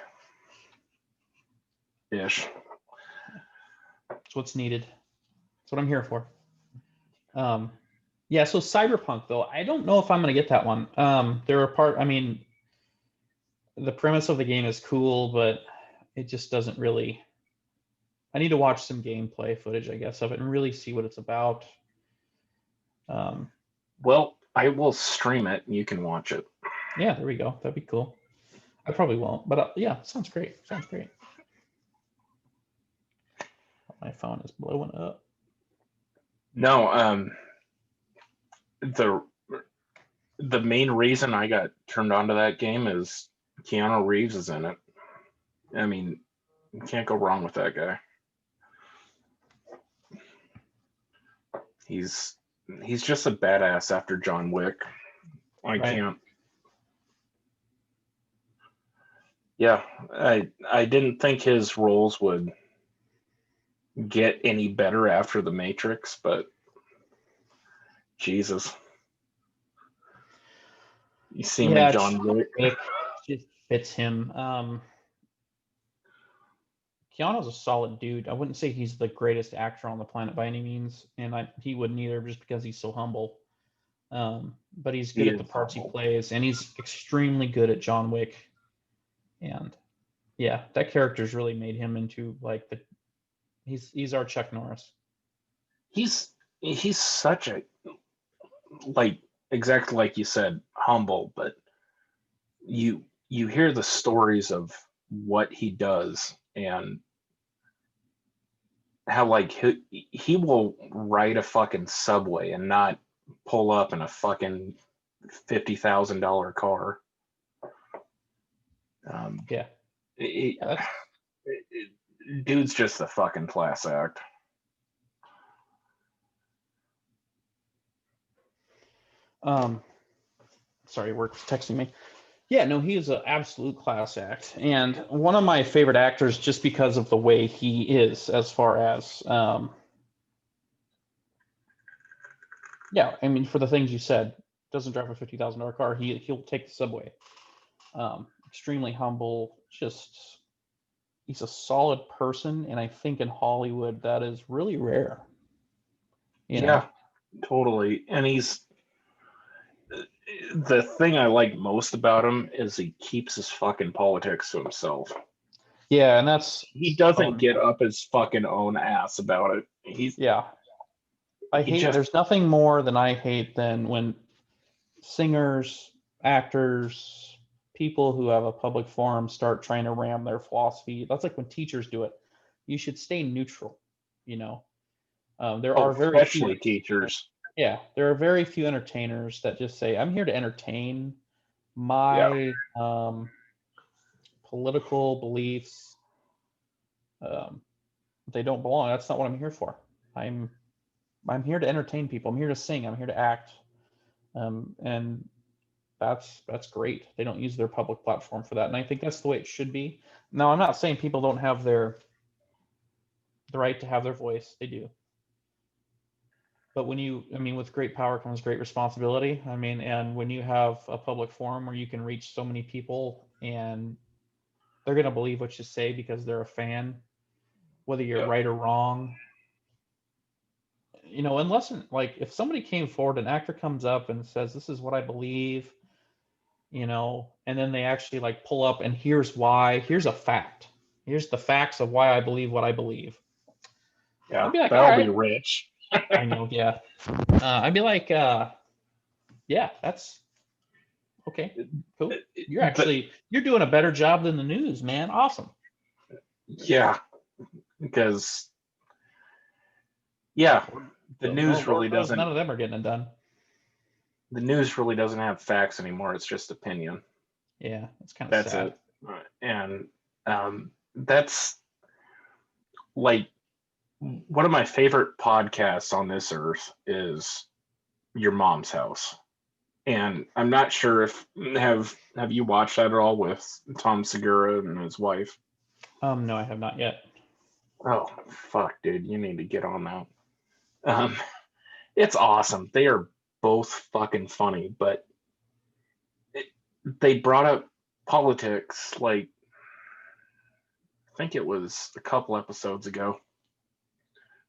[SPEAKER 1] ish.
[SPEAKER 2] That's what's needed. That's what I'm here for. Yeah. So Cyberpunk, though, I don't know if I'm gonna get that one. There are part. I mean, the premise of the game is cool, but it just doesn't really. I need to watch some gameplay footage, I guess, of it and really see what it's about. Um,
[SPEAKER 1] Well, I will stream it and you can watch it.
[SPEAKER 2] yeah, there we go. That'd be cool. I probably won't, but yeah, sounds great. Sounds great. My phone is blowing up.
[SPEAKER 1] No, the the main reason I got turned on to that game is Keanu Reeves is in it. I mean, you can't go wrong with that guy. He's he's just a badass after John Wick. I
[SPEAKER 2] Right.
[SPEAKER 1] can't. Yeah, I didn't think his roles would get any better after the Matrix, but Jesus. You see him in
[SPEAKER 2] Yeah,
[SPEAKER 1] John Wick.
[SPEAKER 2] Wick just fits him. Keanu's a solid dude. I wouldn't say he's the greatest actor on the planet by any means, and he wouldn't either just because he's so humble. But he's good
[SPEAKER 1] He
[SPEAKER 2] at the
[SPEAKER 1] is
[SPEAKER 2] parts he
[SPEAKER 1] humble.
[SPEAKER 2] plays, and he's extremely good at John Wick. And yeah, that character's really made him into like he's our Chuck Norris.
[SPEAKER 1] He's such a, like, exactly like you said, humble, but you hear the stories of what he does and how, like, he will ride a fucking subway and not pull up in a fucking $50,000 car.
[SPEAKER 2] Yeah,
[SPEAKER 1] He-
[SPEAKER 2] yeah,
[SPEAKER 1] dude's just a fucking class act.
[SPEAKER 2] sorry, work's texting me. Yeah, no, he is an absolute class act, and one of my favorite actors just because of the way he is, as far as yeah, I mean, for the things you said, doesn't drive a $50,000 car. He'll take the subway. Extremely humble. Just he's a solid person, and I think in Hollywood that is really rare. You know.
[SPEAKER 1] Yeah, totally. And the thing I like most about him is he keeps his fucking politics to himself.
[SPEAKER 2] Yeah, and that's
[SPEAKER 1] He
[SPEAKER 2] oh
[SPEAKER 1] doesn't get up his fucking own ass about it.
[SPEAKER 2] yeah. I
[SPEAKER 1] He
[SPEAKER 2] hate.
[SPEAKER 1] just
[SPEAKER 2] There's nothing more than I hate than when singers, actors, people who have a public forum start trying to ram their philosophy. That's like when teachers do it. You should stay neutral. You know, there
[SPEAKER 1] oh,
[SPEAKER 2] are very few.
[SPEAKER 1] especially teachers.
[SPEAKER 2] Yeah, there are very few entertainers that just say, "I'm here to entertain.
[SPEAKER 1] Yeah,
[SPEAKER 2] My political beliefs, um, they don't belong. That's not what I'm here for. I'm I'm here to entertain people. I'm here to sing. I'm here to act. And that's great. They don't use their public platform for that, and I think that's the way it should be. Now, I'm not saying people don't have the right to have their voice. They do. But I mean, with great power comes great responsibility. I mean, and when you have a public forum where you can reach so many people and they're going to believe what you say because they're a fan, whether you're
[SPEAKER 1] yeah,
[SPEAKER 2] right or wrong. Unless like if somebody came forward, an actor comes up and says, "This is what I believe," and then they actually like pull up and here's why, here's a fact. Here's the facts of why I believe what I believe.
[SPEAKER 1] yeah.
[SPEAKER 2] I'd be like, all
[SPEAKER 1] That'll be
[SPEAKER 2] right.
[SPEAKER 1] rich.
[SPEAKER 2] I know, yeah. I'd be like, yeah, that's okay. Cool.
[SPEAKER 1] But
[SPEAKER 2] You're doing a better job than the news, man. Awesome.
[SPEAKER 1] yeah, because yeah, the
[SPEAKER 2] No,
[SPEAKER 1] news
[SPEAKER 2] Lord
[SPEAKER 1] really
[SPEAKER 2] knows
[SPEAKER 1] doesn't.
[SPEAKER 2] none of them are getting it done.
[SPEAKER 1] The news really doesn't have facts anymore. It's just opinion.
[SPEAKER 2] Yeah, it's kind of
[SPEAKER 1] That's
[SPEAKER 2] sad.
[SPEAKER 1] it. And that's like one of my favorite podcasts on this earth is Your Mom's House. And I'm not sure if have you watched that at all with Tom Segura and his wife?
[SPEAKER 2] No, I have not yet.
[SPEAKER 1] Oh fuck, dude, you need to get on that. Um, it's awesome. They are both fucking funny, but they brought up politics like I think it was a couple episodes ago,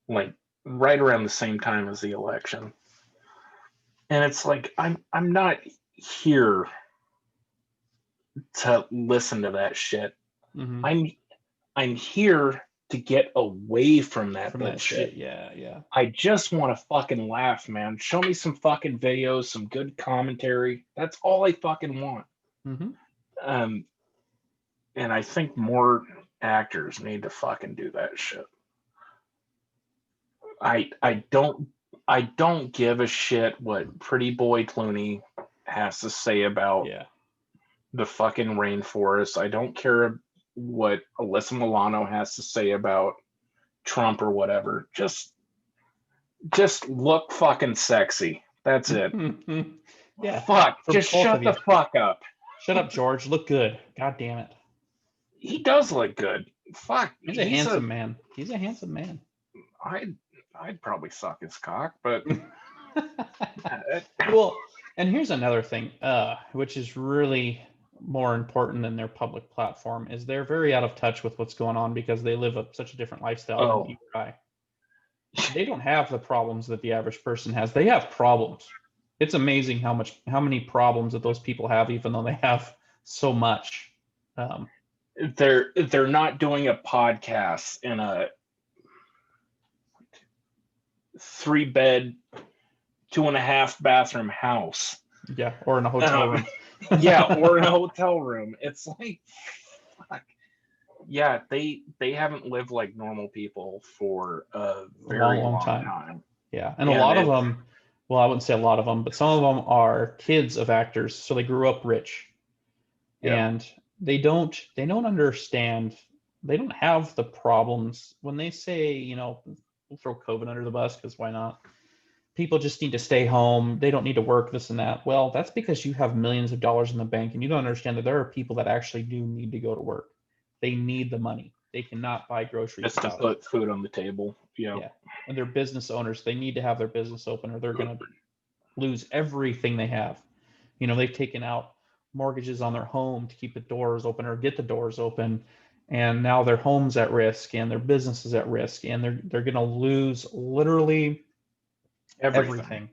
[SPEAKER 1] like right around the same time as the election. And it's like I'm not here to listen to that shit.
[SPEAKER 2] Mm-hmm.
[SPEAKER 1] I'm here to get away from that
[SPEAKER 2] From that
[SPEAKER 1] bullshit.
[SPEAKER 2] shit, yeah, yeah.
[SPEAKER 1] I just want to fucking laugh, man. Show me some fucking videos, some good commentary. That's all I fucking want.
[SPEAKER 2] Mm-hmm.
[SPEAKER 1] Um, and I think more actors need to fucking do that shit. I don't give a shit what Pretty Boy Clooney has to say about
[SPEAKER 2] Yeah.
[SPEAKER 1] the fucking rainforest. I don't care what Alyssa Milano has to say about Trump or whatever. Just look fucking sexy. That's it.
[SPEAKER 2] Yeah.
[SPEAKER 1] Fuck.
[SPEAKER 2] For
[SPEAKER 1] Just
[SPEAKER 2] both
[SPEAKER 1] shut
[SPEAKER 2] of you.
[SPEAKER 1] the fuck up.
[SPEAKER 2] Shut up, George. Look good. God damn it.
[SPEAKER 1] He does look good. Fuck.
[SPEAKER 2] He's a handsome man. He's a handsome man.
[SPEAKER 1] I'd probably suck his cock, but
[SPEAKER 2] Well, and here's another thing, which is really more important than their public platform, is they're very out of touch with what's going on because they live such a different lifestyle than
[SPEAKER 1] oh,
[SPEAKER 2] you or I. They don't have the problems that the average person has. They have problems. It's amazing how many problems that those people have, even though they have so much. Um,
[SPEAKER 1] they're not doing a podcast in a 3-bed, 2.5 bathroom house.
[SPEAKER 2] yeah, or in a hotel room.
[SPEAKER 1] Yeah, or in a hotel room. It's like, fuck. Yeah, they haven't lived like normal people for a very
[SPEAKER 2] long
[SPEAKER 1] long
[SPEAKER 2] time.
[SPEAKER 1] time.
[SPEAKER 2] Yeah, and a lot of them, well, I wouldn't say a lot of them, but some of them are kids of actors, so they grew up rich, and they don't understand. They don't have the problems when they say, we'll throw COVID under the bus because why not? People just need to stay home. They don't need to work, this and that. Well, that's because you have millions of dollars in the bank and you don't understand that there are people that actually do need to go to work. They need the money. They cannot buy groceries
[SPEAKER 1] just to
[SPEAKER 2] without
[SPEAKER 1] put
[SPEAKER 2] it.
[SPEAKER 1] food on the table.
[SPEAKER 2] Yeah. And they're business owners. They need to have their business open or they're going to lose everything they have. They've taken out mortgages on their home to keep the doors open or get the doors open. And now their home's at risk and their business is at risk. And they're going to lose literally everything.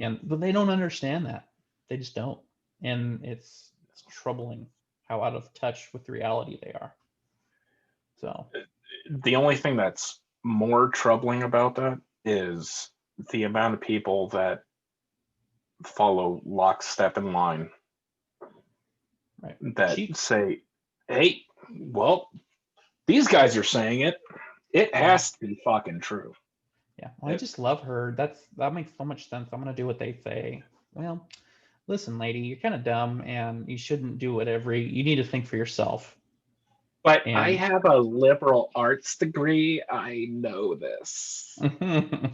[SPEAKER 2] But they don't understand that. They just don't. And it's troubling how out of touch with reality they are. So
[SPEAKER 1] The only thing that's more troubling about that is the amount of people that follow lockstep in line
[SPEAKER 2] right.
[SPEAKER 1] that say, hey, well, these guys are saying it. It has to be fucking true.
[SPEAKER 2] Yeah. Well, I just love her. That makes so much sense. I'm gonna do what they say. Well, listen, lady, you're kind of dumb and you shouldn't do it you need to think for yourself.
[SPEAKER 1] But I have a liberal arts degree. I know this.
[SPEAKER 2] No,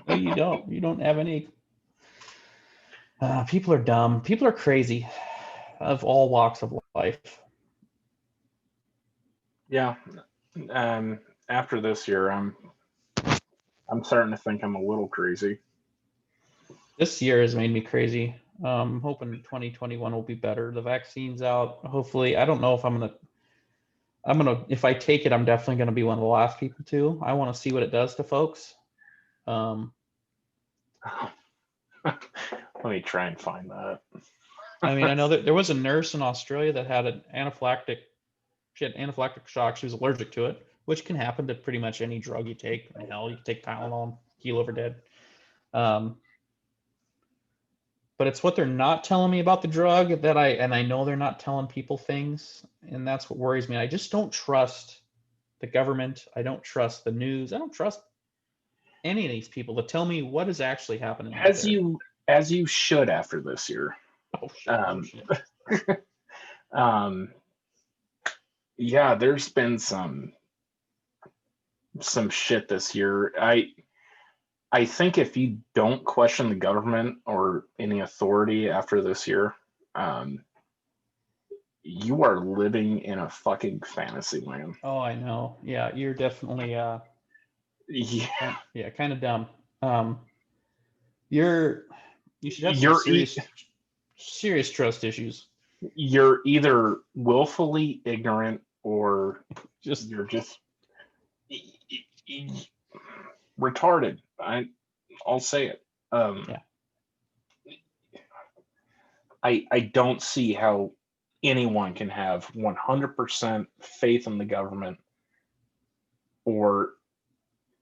[SPEAKER 2] you don't. You don't have any. People are dumb. People are crazy of all walks of life.
[SPEAKER 1] Yeah. After this year, I'm starting to think I'm a little crazy.
[SPEAKER 2] This year has made me crazy. I'm hoping 2021 will be better. The vaccine's out. Hopefully, I don't know if if I take it, I'm definitely going to be one of the last people to. I want to see what it does to folks.
[SPEAKER 1] Let me try and find that.
[SPEAKER 2] I mean, I know that there was a nurse in Australia that had an anaphylactic shock. She was allergic to it, which can happen to pretty much any drug you take. Hell, you can take Tylenol and keel over dead. But it's what they're not telling me about the drug I know they're not telling people things, and that's what worries me. I just don't trust the government. I don't trust the news. I don't trust any of these people to tell me what is actually happening.
[SPEAKER 1] As you should after this year.
[SPEAKER 2] Oh shit.
[SPEAKER 1] Yeah, there's been some shit this year. I think if you don't question the government or any authority after this year, you are living in a fucking fantasy land.
[SPEAKER 2] Oh, I know. Yeah, you're definitely kind of dumb. You should have some serious trust issues.
[SPEAKER 1] You're either willfully ignorant or you're just retarded. I'll say it. I don't see how anyone can have 100% faith in the government or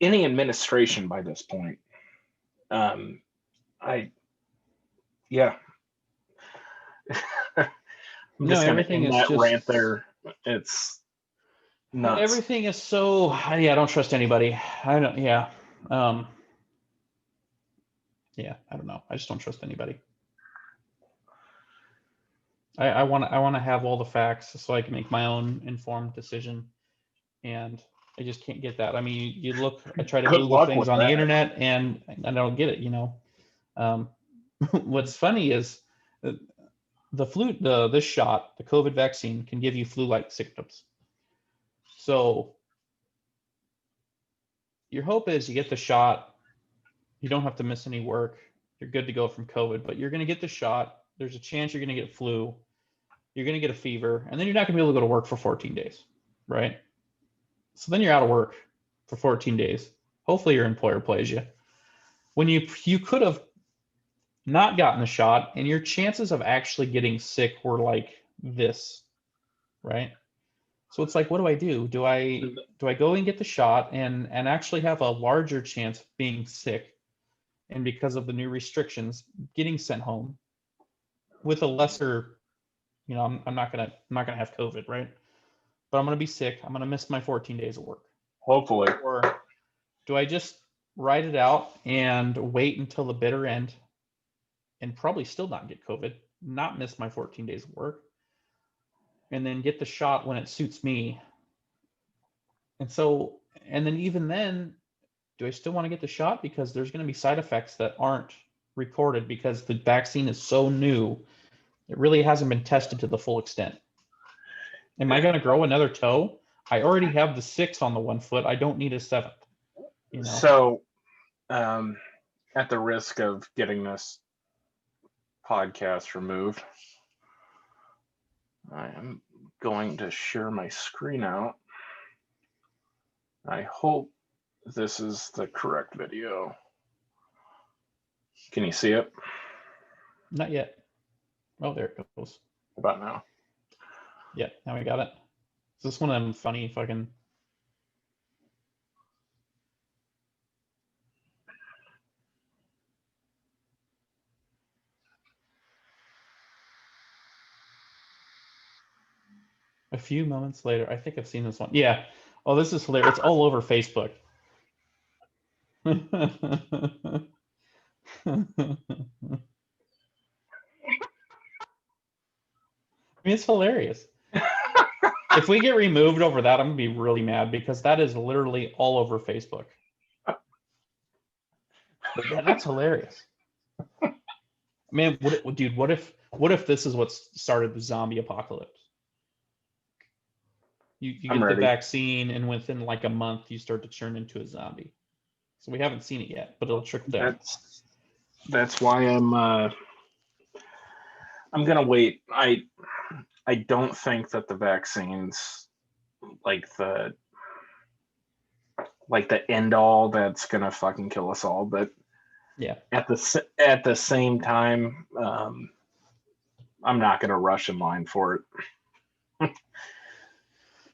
[SPEAKER 1] any administration by this point. I'm just going to end that rant there. It's nuts.
[SPEAKER 2] Everything is so, I don't trust anybody. I don't know. I just don't trust anybody. I want to have all the facts so I can make my own informed decision, and I just can't get that. I mean, you look. I try to Google things on the internet, and I don't get it. What's funny is the flu, this shot, the COVID vaccine, can give you flu-like symptoms. So your hope is you get the shot, you don't have to miss any work, you're good to go from COVID, but you're going to get the shot. There's a chance you're going to get flu, you're going to get a fever, and then you're not going to be able to go to work for 14 days, right? So then you're out of work for 14 days. Hopefully your employer plays you. When you could have not gotten the shot, and your chances of actually getting sick were like this, right? So it's like, what do I do? Do I go and get the shot and actually have a larger chance of being sick, and because of the new restrictions, getting sent home with a lesser, I'm not gonna have COVID, right? But I'm gonna be sick. I'm gonna miss my 14 days of work.
[SPEAKER 1] Hopefully.
[SPEAKER 2] Or do I just ride it out and wait until the bitter end and probably still not get COVID, not miss my 14 days of work, and then get the shot when it suits me? And so, and then even then, do I still want to get the shot? Because there's going to be side effects that aren't reported because the vaccine is so new. It really hasn't been tested to the full extent. Am I going to grow another toe? I already have the 6 on the 1 foot. I don't need a 7th.
[SPEAKER 1] So, at the risk of getting this podcast removed, I am going to share my screen out. I hope this is the correct video. Can you see it?
[SPEAKER 2] Not yet. Oh, there it goes.
[SPEAKER 1] How about now?
[SPEAKER 2] Yeah, now we got it. Is this one of them funny fucking... A few moments later, I think I've seen this one. Yeah. Oh, this is hilarious. It's all over Facebook. I mean, it's hilarious. If we get removed over that, I'm gonna be really mad because that is literally all over Facebook. But yeah, that's hilarious. Man, dude, what if this is what started the zombie apocalypse? You get the vaccine, and within like a month, you start to turn into a zombie. So we haven't seen it yet, but it'll trickle down.
[SPEAKER 1] That's why I'm gonna wait. I don't think that the vaccines like the end all that's gonna fucking kill us all, but
[SPEAKER 2] yeah,
[SPEAKER 1] at the same time, I'm not gonna rush in line for it.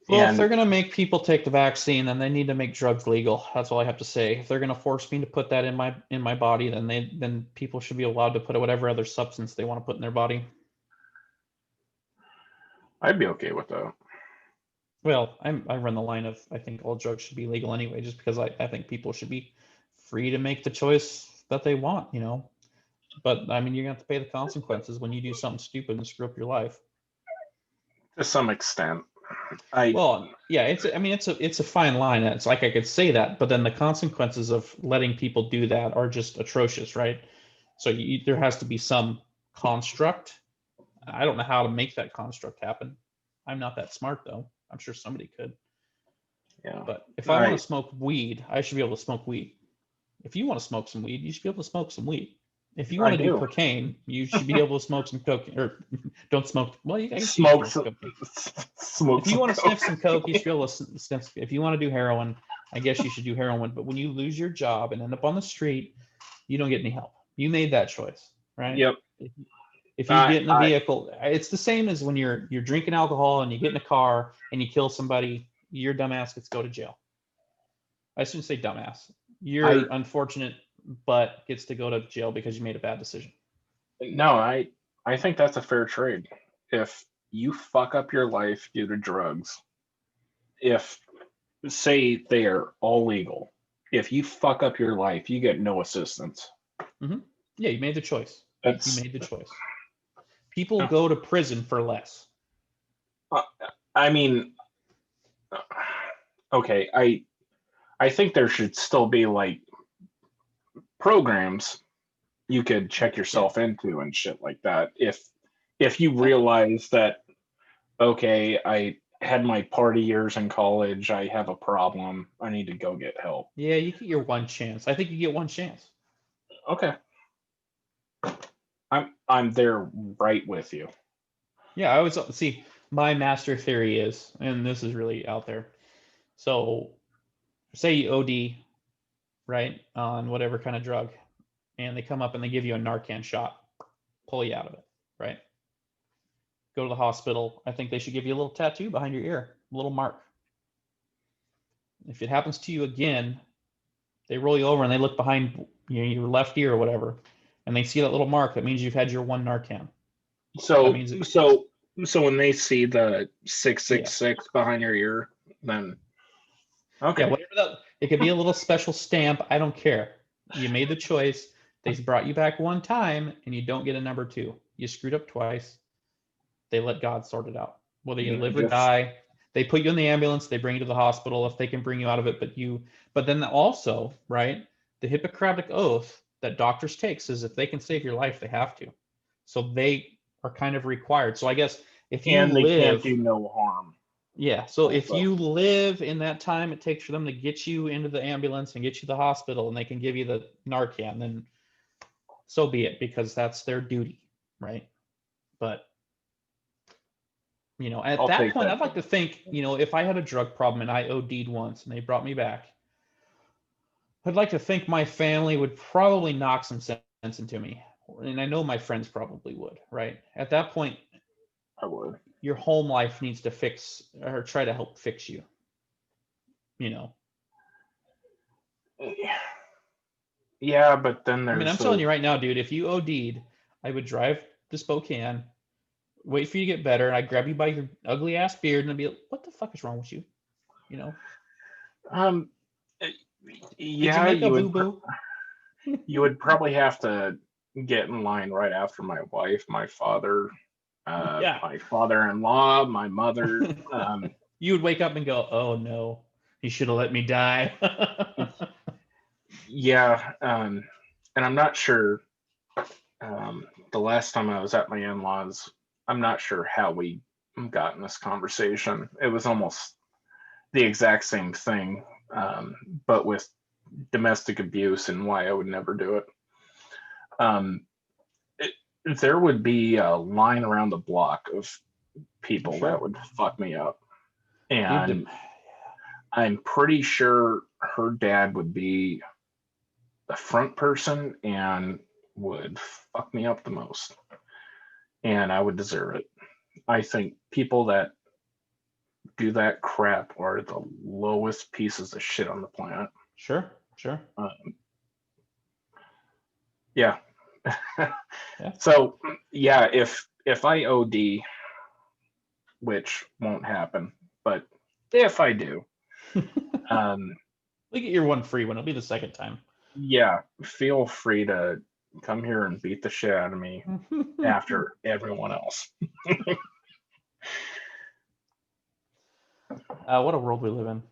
[SPEAKER 2] Well, if they're going to make people take the vaccine, then they need to make drugs legal. That's all I have to say. If they're going to force me to put that in my body, then people should be allowed to put whatever other substance they want to put in their body.
[SPEAKER 1] I'd be okay with that.
[SPEAKER 2] Well, I run the line of I think all drugs should be legal anyway, just because I think people should be free to make the choice that they want, But I mean, you're going to have to pay the consequences when you do something stupid and screw up your life.
[SPEAKER 1] To some extent.
[SPEAKER 2] Well, yeah, it's a fine line. It's like I could say that, but then the consequences of letting people do that are just atrocious, right? So there has to be some construct. I don't know how to make that construct happen. I'm not that smart though. I'm sure somebody could.
[SPEAKER 1] Yeah.
[SPEAKER 2] But if I want to smoke weed, I should be able to smoke weed. If you want to smoke some weed, you should be able to smoke some weed. If you want to do cocaine, you should be able to smoke some cocaine, or don't smoke. Well, you can smoke cocaine. If you want to sniff some coke, you should be able to sniff. If you want to do heroin, I guess you should do heroin. But when you lose your job and end up on the street, you don't get any help. You made that choice, right?
[SPEAKER 1] Yep.
[SPEAKER 2] If you get in a vehicle, it's the same as when you're drinking alcohol and you get in a car and you kill somebody. Your dumbass gets to go to jail. I shouldn't say dumbass. You're unfortunate, but gets to go to jail because you made a bad decision.
[SPEAKER 1] No, I think that's a fair trade. If you fuck up your life due to drugs, if say they are all legal, if you fuck up your life, you get no assistance.
[SPEAKER 2] Mm-hmm. Yeah, you made the choice. You made the choice. People go to prison for less.
[SPEAKER 1] I mean, okay, I think there should still be like programs you could check yourself into and shit like that. If you realize that, okay, had my party years in college. I have a problem. I need to go get help.
[SPEAKER 2] Yeah, you get your one chance. I think you get one chance.
[SPEAKER 1] Okay. I'm there right with you.
[SPEAKER 2] Yeah, I always see my master theory is, and this is really out there. So, say you OD, right, on whatever kind of drug, and they come up and they give you a Narcan shot, pull you out of it, right? Go to the hospital. I think they should give you a little tattoo behind your ear, a little mark. If it happens to you again, they roll you over and they look behind your left ear or whatever, and they see that little mark. That means you've had your one Narcan. That
[SPEAKER 1] So
[SPEAKER 2] means it,
[SPEAKER 1] so so when they see the
[SPEAKER 2] yeah,
[SPEAKER 1] 666 behind your ear, then
[SPEAKER 2] yeah,
[SPEAKER 1] okay.
[SPEAKER 2] whatever that. It could be a little special stamp. I don't care. You made the choice. They brought you back one time, and you don't get a number two. You screwed up twice. They let God sort it out. Whether you
[SPEAKER 1] Yeah,
[SPEAKER 2] live or
[SPEAKER 1] just
[SPEAKER 2] die, they put you in the ambulance. They bring you to the hospital if they can bring you out of it. But then also, right? The Hippocratic oath that doctors take says if they can save your life, they have to. So they are kind of required. So I guess if you
[SPEAKER 1] and they can't
[SPEAKER 2] live,
[SPEAKER 1] do no harm
[SPEAKER 2] yeah. So if
[SPEAKER 1] also.
[SPEAKER 2] you live in that time it takes for them to get you into the ambulance and get you to the hospital, and they can give you the Narcan, then so be it, because that's their duty, right? But at
[SPEAKER 1] I'll
[SPEAKER 2] that
[SPEAKER 1] take
[SPEAKER 2] point,
[SPEAKER 1] that
[SPEAKER 2] I'd like to
[SPEAKER 1] chance.
[SPEAKER 2] think, if I had a drug problem and I OD'd once and they brought me back, I'd like to think my family would probably knock some sense into me. And I know my friends probably would, right? At that point,
[SPEAKER 1] I would.
[SPEAKER 2] your home life needs to fix or try to help fix you, you know.
[SPEAKER 1] Yeah, but then
[SPEAKER 2] I mean, I'm
[SPEAKER 1] there's
[SPEAKER 2] telling
[SPEAKER 1] those.
[SPEAKER 2] you right now, dude, if you OD'd, I would drive to Spokane, wait for you to get better, and I'd grab you by your ugly ass beard and I'd be like, what the fuck is wrong with you? You know?
[SPEAKER 1] Um,
[SPEAKER 2] Did you
[SPEAKER 1] yeah,
[SPEAKER 2] make a boo-boo?
[SPEAKER 1] you would probably have to get in line right after my wife,
[SPEAKER 2] Yeah.
[SPEAKER 1] my father-in-law, my mother.
[SPEAKER 2] You would wake up and go, "Oh no, he should have let me die."
[SPEAKER 1] Yeah, and I'm not sure. The last time I was at my in-laws, I'm not sure how we got in this conversation. It was almost the exact same thing, but with domestic abuse and why I would never do it. Um, it there would be a line around the block of
[SPEAKER 2] I'm
[SPEAKER 1] people that
[SPEAKER 2] sure,
[SPEAKER 1] would fuck me up.
[SPEAKER 2] dude.
[SPEAKER 1] And I'm pretty sure her dad would be the front person and would fuck me up the most. And I would deserve it. I think people that do that crap are the lowest pieces of shit on the planet.
[SPEAKER 2] Sure, sure.
[SPEAKER 1] Um, yeah.
[SPEAKER 2] Yeah.
[SPEAKER 1] So yeah, if I OD, which won't happen, but if I do, um,
[SPEAKER 2] We get your one free one. It'll be the second time.
[SPEAKER 1] yeah, feel free to come here and beat the shit out of me after everyone else.
[SPEAKER 2] What a world we live in.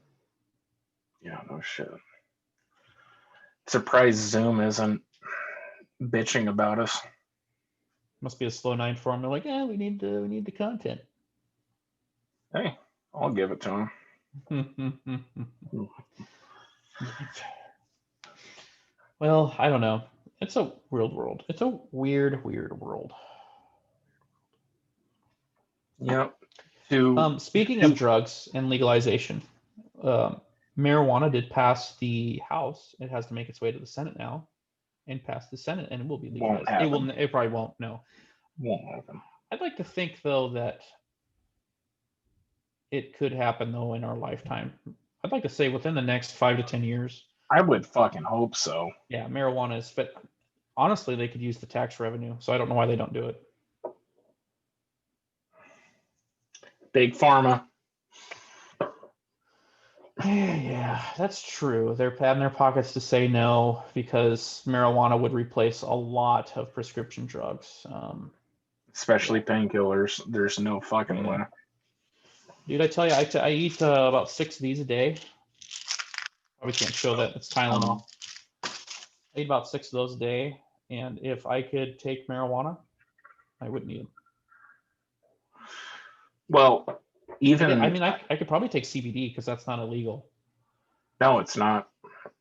[SPEAKER 1] Yeah, no shit. Surprised Zoom isn't bitching about us.
[SPEAKER 2] Must be a slow night for them. They're like, "Yeah, we need the content."
[SPEAKER 1] Hey, I'll give it to him.
[SPEAKER 2] Well, I don't know. It's a weird world. It's a weird, weird world.
[SPEAKER 1] Yep. To
[SPEAKER 2] Speaking of
[SPEAKER 1] to
[SPEAKER 2] drugs and legalization, um, marijuana did pass the House. It has to make its way to the Senate now and pass the Senate, and it will be
[SPEAKER 1] won't
[SPEAKER 2] legalized. It will.
[SPEAKER 1] happen.
[SPEAKER 2] It probably won't. No.
[SPEAKER 1] Won't happen.
[SPEAKER 2] I'd like to think though that it could happen though in our lifetime. I'd like to say within the next 5 to 10 years.
[SPEAKER 1] I would fucking hope so.
[SPEAKER 2] Yeah, marijuana is fit. Honestly, they could use the tax revenue, so I don't know why they don't do it.
[SPEAKER 1] Big pharma.
[SPEAKER 2] Yeah, that's true. They're patting their pockets to say no because marijuana would replace a lot of prescription drugs.
[SPEAKER 1] Especially
[SPEAKER 2] Yeah,
[SPEAKER 1] painkillers. There's no fucking
[SPEAKER 2] yeah.
[SPEAKER 1] way.
[SPEAKER 2] Dude, I tell you, I eat about 6 of these a day. Probably can't show that. It's
[SPEAKER 1] Um,
[SPEAKER 2] Tylenol. I eat about 6 of those a day, and if I could take marijuana, I wouldn't eat them.
[SPEAKER 1] well, Even
[SPEAKER 2] I could probably take CBD because that's not illegal.
[SPEAKER 1] no, it's not.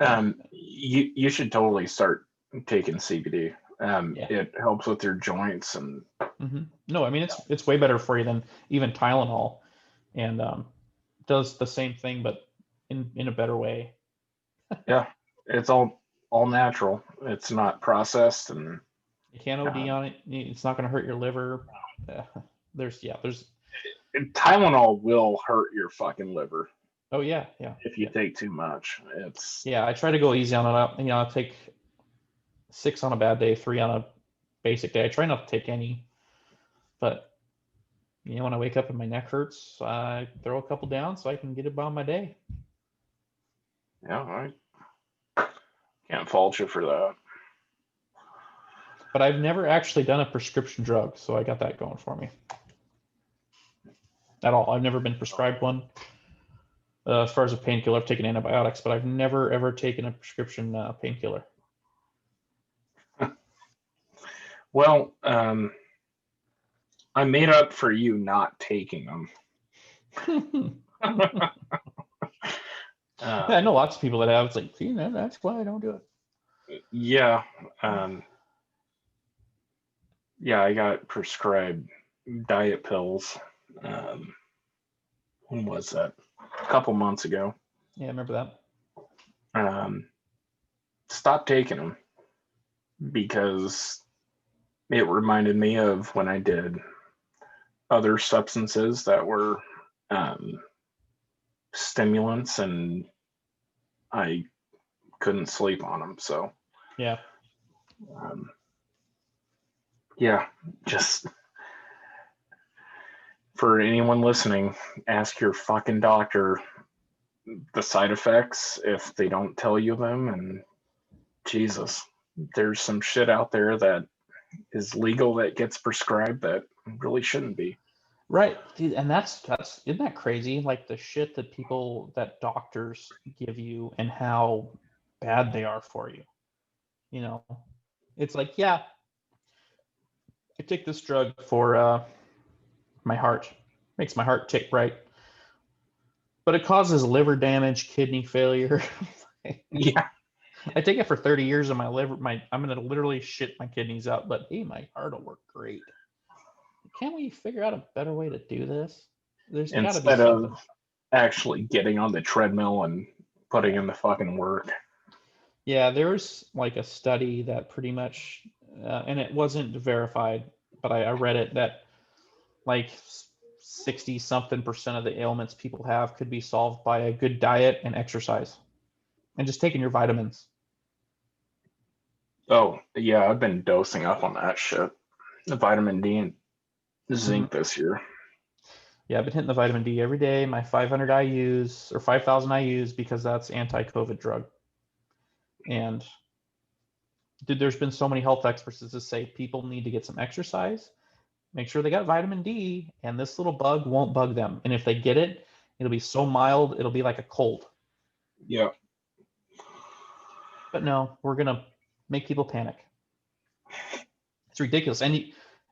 [SPEAKER 2] Yeah.
[SPEAKER 1] You should totally start taking CBD.
[SPEAKER 2] Yeah.
[SPEAKER 1] It helps with your joints and
[SPEAKER 2] No, I mean it's way better for you than even Tylenol, and does the same thing but in a better way.
[SPEAKER 1] yeah, it's all natural. It's not processed and
[SPEAKER 2] You can't OD
[SPEAKER 1] um,
[SPEAKER 2] on it. It's not going to hurt your liver. Uh, there's.
[SPEAKER 1] Tylenol will hurt your fucking liver
[SPEAKER 2] Oh yeah.
[SPEAKER 1] if you take too much. It's
[SPEAKER 2] Yeah, I try to go easy on it. I'll take 6 on a bad day, 3 on a basic day. I try not to take any, but when I wake up and my neck hurts, I throw a couple down so I can get about my day.
[SPEAKER 1] yeah, I can't fault you for that.
[SPEAKER 2] But I've never actually done a prescription drug, so I got that going for me. At all. I've never been prescribed one. As far as a painkiller, I've taken antibiotics, but I've never ever taken a prescription painkiller.
[SPEAKER 1] Well, I made up for you not taking them.
[SPEAKER 2] I know lots of people that have. It's like, see, that's why I don't do it.
[SPEAKER 1] Yeah, yeah, I got prescribed diet pills. When was that? A couple months ago.
[SPEAKER 2] Yeah, I remember that.
[SPEAKER 1] Stopped taking them because it reminded me of when I did other substances that were stimulants, and I couldn't sleep on them. So,
[SPEAKER 2] Yeah.
[SPEAKER 1] Yeah, just for anyone listening, ask your fucking doctor the side effects if they don't tell you them. And Jesus, there's some shit out there that is legal that gets prescribed that really shouldn't be.
[SPEAKER 2] Right. Dude, and that's isn't that crazy? Like the shit that doctors give you and how bad they are for you. It's like, yeah, I take this drug for my heart. Makes my heart tick right. But it causes liver damage, kidney failure.
[SPEAKER 1] Yeah.
[SPEAKER 2] I take it for 30 years and my liver, I'm gonna literally shit my kidneys out, but hey, my heart will work great. Can't we figure out a better way to do this? There's got to be
[SPEAKER 1] Instead
[SPEAKER 2] something.
[SPEAKER 1] of actually getting on the treadmill and putting in the fucking work.
[SPEAKER 2] Yeah, there's like a study that pretty much, and it wasn't verified, but I read it that like 60 something percent of the ailments people have could be solved by a good diet and exercise and just taking your vitamins.
[SPEAKER 1] Oh, yeah, I've been dosing up on that shit. The vitamin D and zinc this year.
[SPEAKER 2] Yeah, I've been hitting the vitamin D every day. My 500 IUs or 5,000 IUs because that's anti-COVID drug. And dude, there's been so many health experts that say people need to get some exercise, make sure they got vitamin D, and this little bug won't bug them. And if they get it, it'll be so mild, it'll be like a cold.
[SPEAKER 1] Yeah.
[SPEAKER 2] But no, we're gonna make people panic. It's ridiculous, and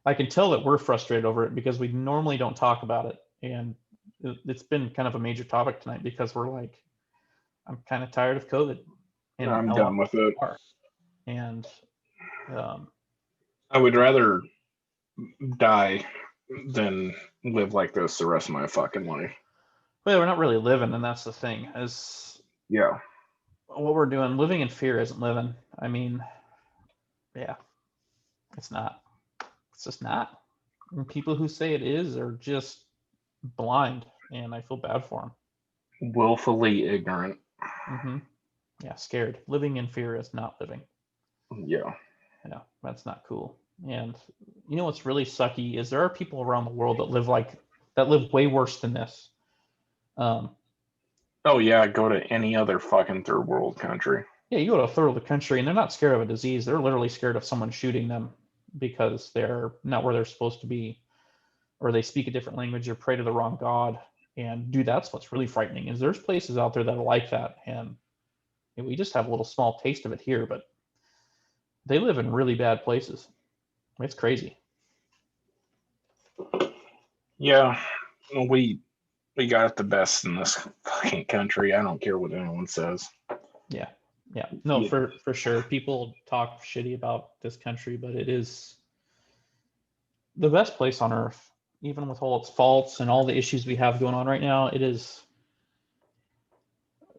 [SPEAKER 2] I can tell that we're frustrated over it because we normally don't talk about it, and it's been kind of a major topic tonight because we're like, I'm kind of tired of COVID, and
[SPEAKER 1] I'm
[SPEAKER 2] a lot
[SPEAKER 1] done with
[SPEAKER 2] of people
[SPEAKER 1] it.
[SPEAKER 2] are. And
[SPEAKER 1] I would rather die than live like this the rest of my fucking life.
[SPEAKER 2] well, we're not really living, and that's the thing. Is
[SPEAKER 1] Yeah.
[SPEAKER 2] what we're doing. Living in fear isn't living. I mean, yeah, it's not. It's just not. And people who say it is are just blind, and I feel bad for them.
[SPEAKER 1] Willfully ignorant.
[SPEAKER 2] Yeah, scared. Living in fear is not living.
[SPEAKER 1] Yeah.
[SPEAKER 2] Yeah, that's not cool. And what's really sucky is there are people around the world that live way worse than this.
[SPEAKER 1] Oh yeah, go to any other fucking third world country.
[SPEAKER 2] Yeah, you go to a third of the country and they're not scared of a disease. They're literally scared of someone shooting them because they're not where they're supposed to be, or they speak a different language or pray to the wrong god. And dude, that's what's really frightening is there's places out there that are like that. And we just have a little small taste of it here, but they live in really bad places. It's crazy.
[SPEAKER 1] Yeah. We We got the best in this fucking country. I don't care what anyone says.
[SPEAKER 2] Yeah. Yeah. No,
[SPEAKER 1] Yeah.
[SPEAKER 2] for sure. People talk shitty about this country, but it is the best place on earth. Even with all its faults and all the issues we have going on right now, it is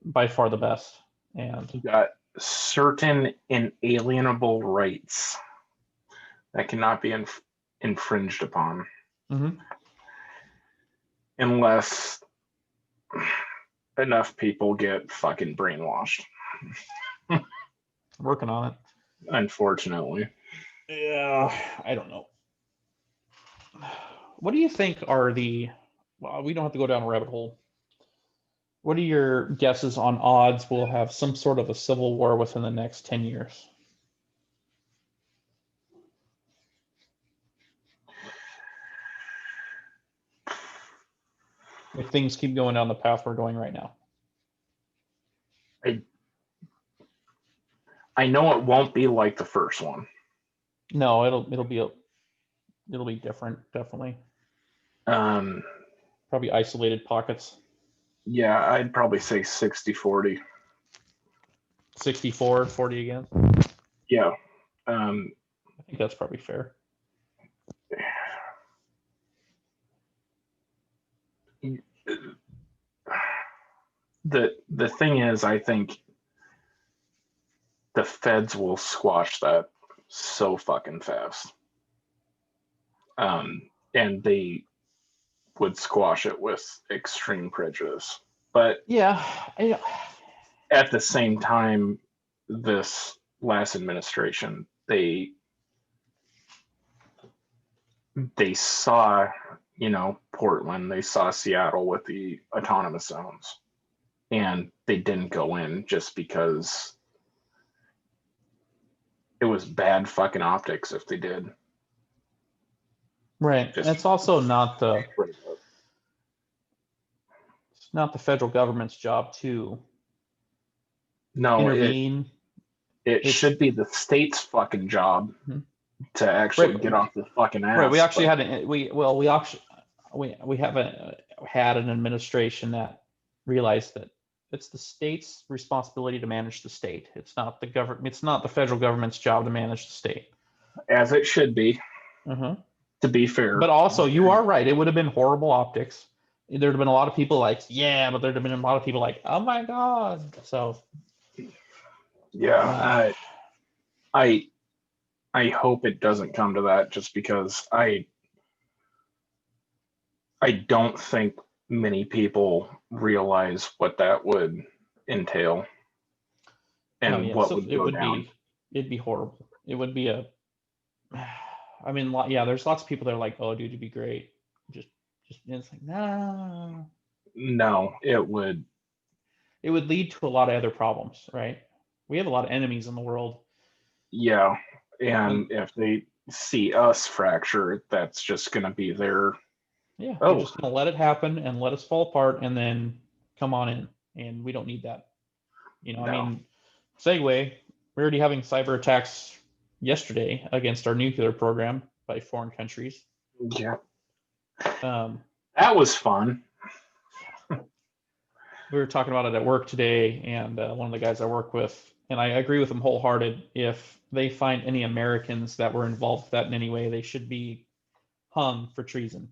[SPEAKER 2] by far the best. And
[SPEAKER 1] You got certain inalienable rights that cannot be infringed upon
[SPEAKER 2] mhm,
[SPEAKER 1] unless enough people get fucking brainwashed.
[SPEAKER 2] working on it.
[SPEAKER 1] Unfortunately.
[SPEAKER 2] Yeah, I don't know. What do you think are the? Well, we don't have to go down a rabbit hole. What are your guesses on odds we'll have some sort of a civil war within the next 10 years? If things keep going down the path we're going right now.
[SPEAKER 1] I I know it won't be like the first one.
[SPEAKER 2] No, it'll be different, definitely.
[SPEAKER 1] Um,
[SPEAKER 2] Probably isolated pockets.
[SPEAKER 1] yeah, I'd probably say 60-40.
[SPEAKER 2] 64, 40 again.
[SPEAKER 1] Yeah. Um,
[SPEAKER 2] I think that's probably fair.
[SPEAKER 1] the thing is, I think the feds will squash that so fucking fast. And they would squash it with extreme prejudice. But
[SPEAKER 2] Yeah, I,
[SPEAKER 1] at the same time, this last administration, they saw, Portland, they saw Seattle with the autonomous zones, and they didn't go in just because it was bad fucking optics if they did.
[SPEAKER 2] right.
[SPEAKER 1] Just
[SPEAKER 2] It's also not the federal government's job to
[SPEAKER 1] no,
[SPEAKER 2] intervene.
[SPEAKER 1] it
[SPEAKER 2] It's
[SPEAKER 1] should be the state's fucking job
[SPEAKER 2] Mhm.
[SPEAKER 1] to actually
[SPEAKER 2] right.
[SPEAKER 1] get off the fucking
[SPEAKER 2] Right. We
[SPEAKER 1] ass.
[SPEAKER 2] actually
[SPEAKER 1] But
[SPEAKER 2] had we haven't had an administration that realized that it's the state's responsibility to manage the state. It's not the government. It's not the federal government's job to manage the state.
[SPEAKER 1] as it should be,
[SPEAKER 2] Uh-huh.
[SPEAKER 1] to be fair.
[SPEAKER 2] But also, you are right. It would have been horrible optics. There'd have been a lot of people like, yeah, but there'd have been a lot of people like, oh my god. So,
[SPEAKER 1] Yeah, I I hope it doesn't come to that, just because I don't think many people realize what that would entail
[SPEAKER 2] no,
[SPEAKER 1] and
[SPEAKER 2] yeah.
[SPEAKER 1] what
[SPEAKER 2] So
[SPEAKER 1] would go down.
[SPEAKER 2] it'd be horrible. It would be a. I mean, yeah. There's lots of people that are like, oh, dude, it'd be great. Just and it's like, no.
[SPEAKER 1] No, it would.
[SPEAKER 2] It would lead to a lot of other problems, right? We have a lot of enemies in the world,
[SPEAKER 1] Yeah,
[SPEAKER 2] and
[SPEAKER 1] and if they see us fracture, that's just going to be their,
[SPEAKER 2] yeah, they're
[SPEAKER 1] oh,
[SPEAKER 2] just gonna let it happen and let us fall apart, and then come on in, and we don't need that. I
[SPEAKER 1] no.
[SPEAKER 2] mean, segue. We're already having cyber attacks yesterday against our nuclear program by foreign countries.
[SPEAKER 1] Yeah,
[SPEAKER 2] Um,
[SPEAKER 1] that was fun.
[SPEAKER 2] we were talking about it at work today, and one of the guys I work with, and I agree with him wholehearted. If they find any Americans that were involved with that in any way, they should be hung for treason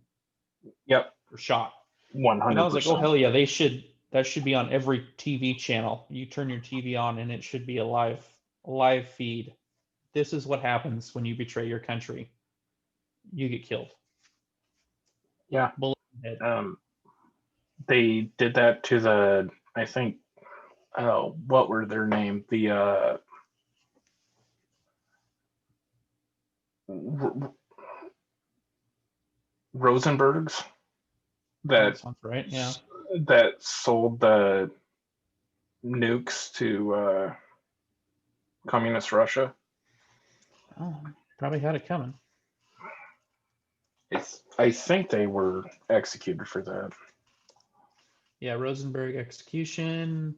[SPEAKER 1] Yep,
[SPEAKER 2] or shot. And I was like, oh
[SPEAKER 1] 100%.
[SPEAKER 2] hell yeah, they should. That should be on every TV channel. You turn your TV on, and it should be a live feed. This is what happens when you betray your country. You get killed.
[SPEAKER 1] Yeah.
[SPEAKER 2] Bullet in the head.
[SPEAKER 1] They did that to the, I think, oh, what were their name? The Rosenbergs
[SPEAKER 2] That
[SPEAKER 1] that
[SPEAKER 2] sounds right. Yeah.
[SPEAKER 1] that sold the nukes to communist Russia.
[SPEAKER 2] Oh, probably had it coming.
[SPEAKER 1] I think they were executed for that.
[SPEAKER 2] Yeah, Rosenberg execution.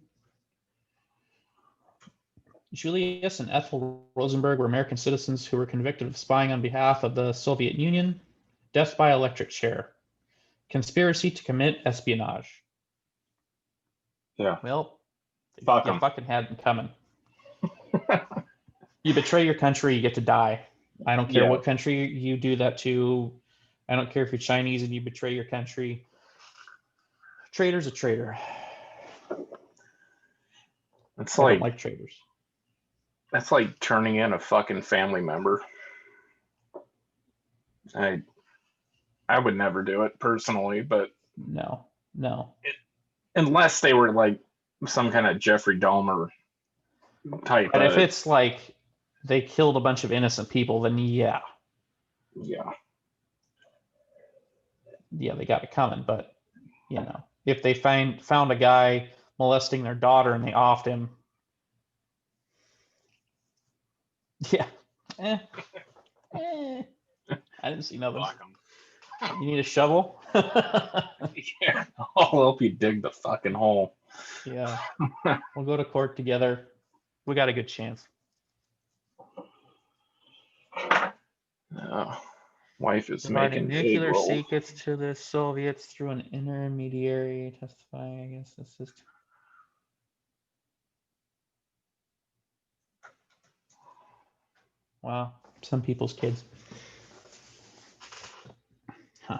[SPEAKER 2] Julius and Ethel Rosenberg were American citizens who were convicted of spying on behalf of the Soviet Union. Death by electric chair. Conspiracy to commit espionage.
[SPEAKER 1] Yeah.
[SPEAKER 2] Well,
[SPEAKER 1] Fuck
[SPEAKER 2] you
[SPEAKER 1] 'em.
[SPEAKER 2] fucking had them coming. You betray your country, you get to die. I don't care
[SPEAKER 1] Yeah.
[SPEAKER 2] what country you do that to. I don't care if you're Chinese and you betray your country. Traitor's a traitor.
[SPEAKER 1] It's
[SPEAKER 2] I don't
[SPEAKER 1] like
[SPEAKER 2] like traitors.
[SPEAKER 1] that's like turning in a fucking family member. I I would never do it personally, but
[SPEAKER 2] No, no.
[SPEAKER 1] unless they were like some kind of Jeffrey Dahmer type
[SPEAKER 2] And if
[SPEAKER 1] of,
[SPEAKER 2] it's like they killed a bunch of innocent people, then yeah,
[SPEAKER 1] yeah.
[SPEAKER 2] they got it coming. But if they found a guy molesting their daughter and they offed him, yeah, eh, eh, I didn't see nothing.
[SPEAKER 1] Fuck 'em.
[SPEAKER 2] You need a shovel?
[SPEAKER 1] Yeah. I'll help you dig the fucking hole.
[SPEAKER 2] Yeah, we'll go to court together. We got a good chance.
[SPEAKER 1] Wife is
[SPEAKER 2] Providing
[SPEAKER 1] making egg
[SPEAKER 2] nuclear
[SPEAKER 1] rolls.
[SPEAKER 2] secrets to the Soviets through an intermediary testifying against the system. Wow, some people's kids. Huh.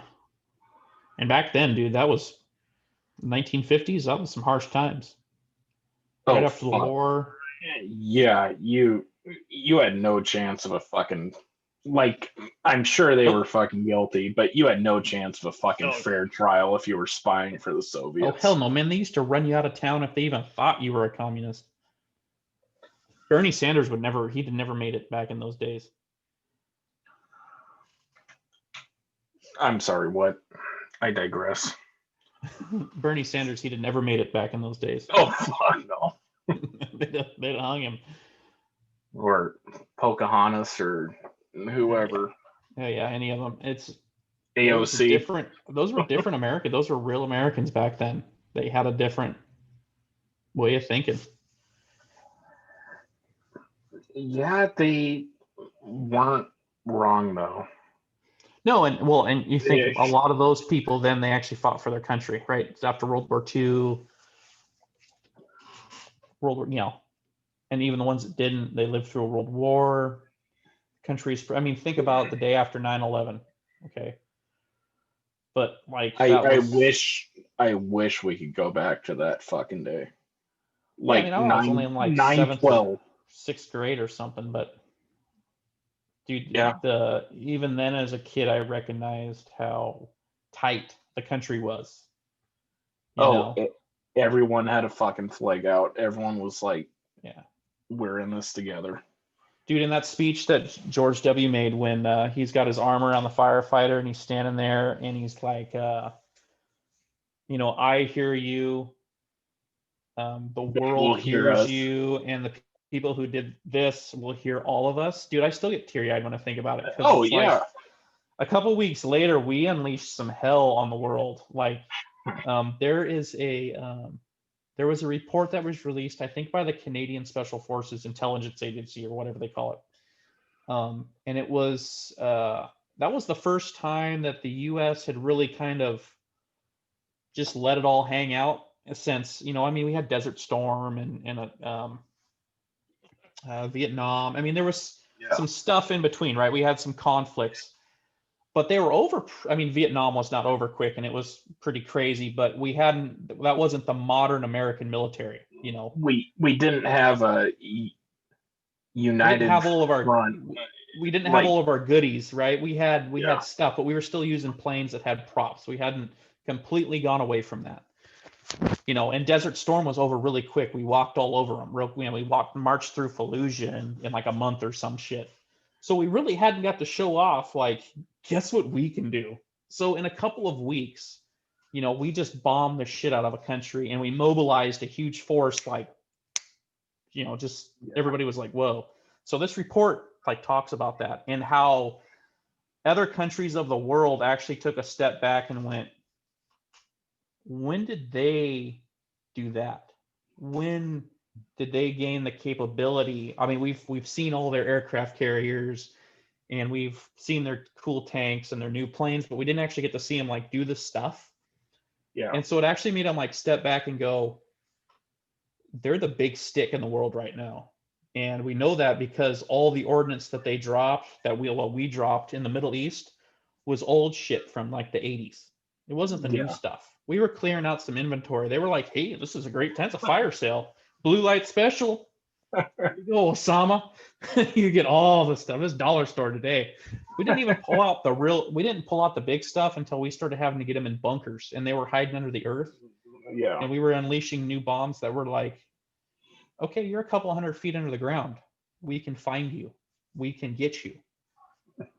[SPEAKER 2] And back then, dude, that was 1950s. That was some harsh times. Right
[SPEAKER 1] Oh
[SPEAKER 2] after the
[SPEAKER 1] fuck.
[SPEAKER 2] war.
[SPEAKER 1] Yeah, you had no chance of a fucking, like, I'm sure they were
[SPEAKER 2] Nope.
[SPEAKER 1] fucking guilty, but you had no chance of a fucking
[SPEAKER 2] Oh,
[SPEAKER 1] fair trial if you were spying for the
[SPEAKER 2] oh
[SPEAKER 1] Soviets.
[SPEAKER 2] hell no, man! They used to run you out of town if they even thought you were a communist. Bernie Sanders would never. He'd never made it back in those days.
[SPEAKER 1] I'm sorry, what? I digress.
[SPEAKER 2] Bernie Sanders, he'd have never made it back in those days.
[SPEAKER 1] Oh fuck no.
[SPEAKER 2] They'd hung him.
[SPEAKER 1] Or Pocahontas or whoever.
[SPEAKER 2] Yeah, any of them. It was a
[SPEAKER 1] AOC.
[SPEAKER 2] different. Those were different America. Those were real Americans back then. They had a different way of thinking.
[SPEAKER 1] Yeah, they weren't wrong though.
[SPEAKER 2] No, and you think a lot of those people then they actually fought for their country, right? It's after World War II, and even the ones that didn't, they lived through a world war. Countries, I mean, think about the day after 9/11. Okay, but like
[SPEAKER 1] I,
[SPEAKER 2] that
[SPEAKER 1] I
[SPEAKER 2] was,
[SPEAKER 1] wish I wish we could go back to that fucking day.
[SPEAKER 2] yeah. I mean,
[SPEAKER 1] Like
[SPEAKER 2] I was only in like
[SPEAKER 1] nine
[SPEAKER 2] seventh or
[SPEAKER 1] twelve.
[SPEAKER 2] sixth grade or something, but
[SPEAKER 1] Yeah.
[SPEAKER 2] dude, even then as a kid, I recognized how tight the country was. You
[SPEAKER 1] Oh,
[SPEAKER 2] know,
[SPEAKER 1] everyone had a fucking flag out. Everyone was like,
[SPEAKER 2] yeah.
[SPEAKER 1] "We're in this together."
[SPEAKER 2] Dude, in that speech that George W. made when he's got his arm around the firefighter and he's standing there and he's like, I hear you, the
[SPEAKER 1] They will
[SPEAKER 2] world
[SPEAKER 1] hear
[SPEAKER 2] hears
[SPEAKER 1] us.
[SPEAKER 2] you, and the people who did this will hear all of us. Dude, I still get teary eyed when I think about it because
[SPEAKER 1] Oh
[SPEAKER 2] it's like
[SPEAKER 1] yeah.
[SPEAKER 2] a couple weeks later, we unleashed some hell on the world. Like, there was a report that was released, I think, by the Canadian Special Forces Intelligence Agency or whatever they call it. And it was that was the first time that the U.S. had really kind of just let it all hang out. Since I mean, we had Desert Storm and Vietnam. I mean, there was
[SPEAKER 1] Yeah.
[SPEAKER 2] some stuff in between, right? We had some conflicts, but they were over. I mean, Vietnam was not over quick, and it was pretty crazy. But we hadn't. That wasn't the modern American military.
[SPEAKER 1] We didn't have a
[SPEAKER 2] We didn't
[SPEAKER 1] united
[SPEAKER 2] have all of our
[SPEAKER 1] front.
[SPEAKER 2] we didn't have
[SPEAKER 1] Like,
[SPEAKER 2] all of our goodies, right? We had
[SPEAKER 1] yeah.
[SPEAKER 2] stuff, but we were still using planes that had props. We hadn't completely gone away from that. And Desert Storm was over really quick. We walked all over them. We marched through Fallujah in like a month or some shit. So we really hadn't got to show off, like, guess what we can do. So in a couple of weeks, we just bombed the shit out of a country and we mobilized a huge force, like, just everybody was like, whoa. So this report like talks about that and how other countries of the world actually took a step back and went, when did they do that? When did they gain the capability? I mean, we've seen all their aircraft carriers and we've seen their cool tanks and their new planes, but we didn't actually get to see them like do this stuff.
[SPEAKER 1] Yeah.
[SPEAKER 2] And so it actually made them like step back and go, they're the big stick in the world right now. And we know that because all the ordnance that they dropped, that we dropped in the Middle East, was old shit from like the 80s. It wasn't the new
[SPEAKER 1] Yeah.
[SPEAKER 2] stuff. We were clearing out some inventory. They were like, hey, this is a great tent. It's a fire sale. Blue light special. Here you go, Osama. You get all the stuff. This dollar store today. We didn't even pull out the big stuff until we started having to get them in bunkers, and they were hiding under the earth.
[SPEAKER 1] Yeah.
[SPEAKER 2] And we were unleashing new bombs that were like, okay, you're a couple hundred feet under the ground. We can find you. We can get you.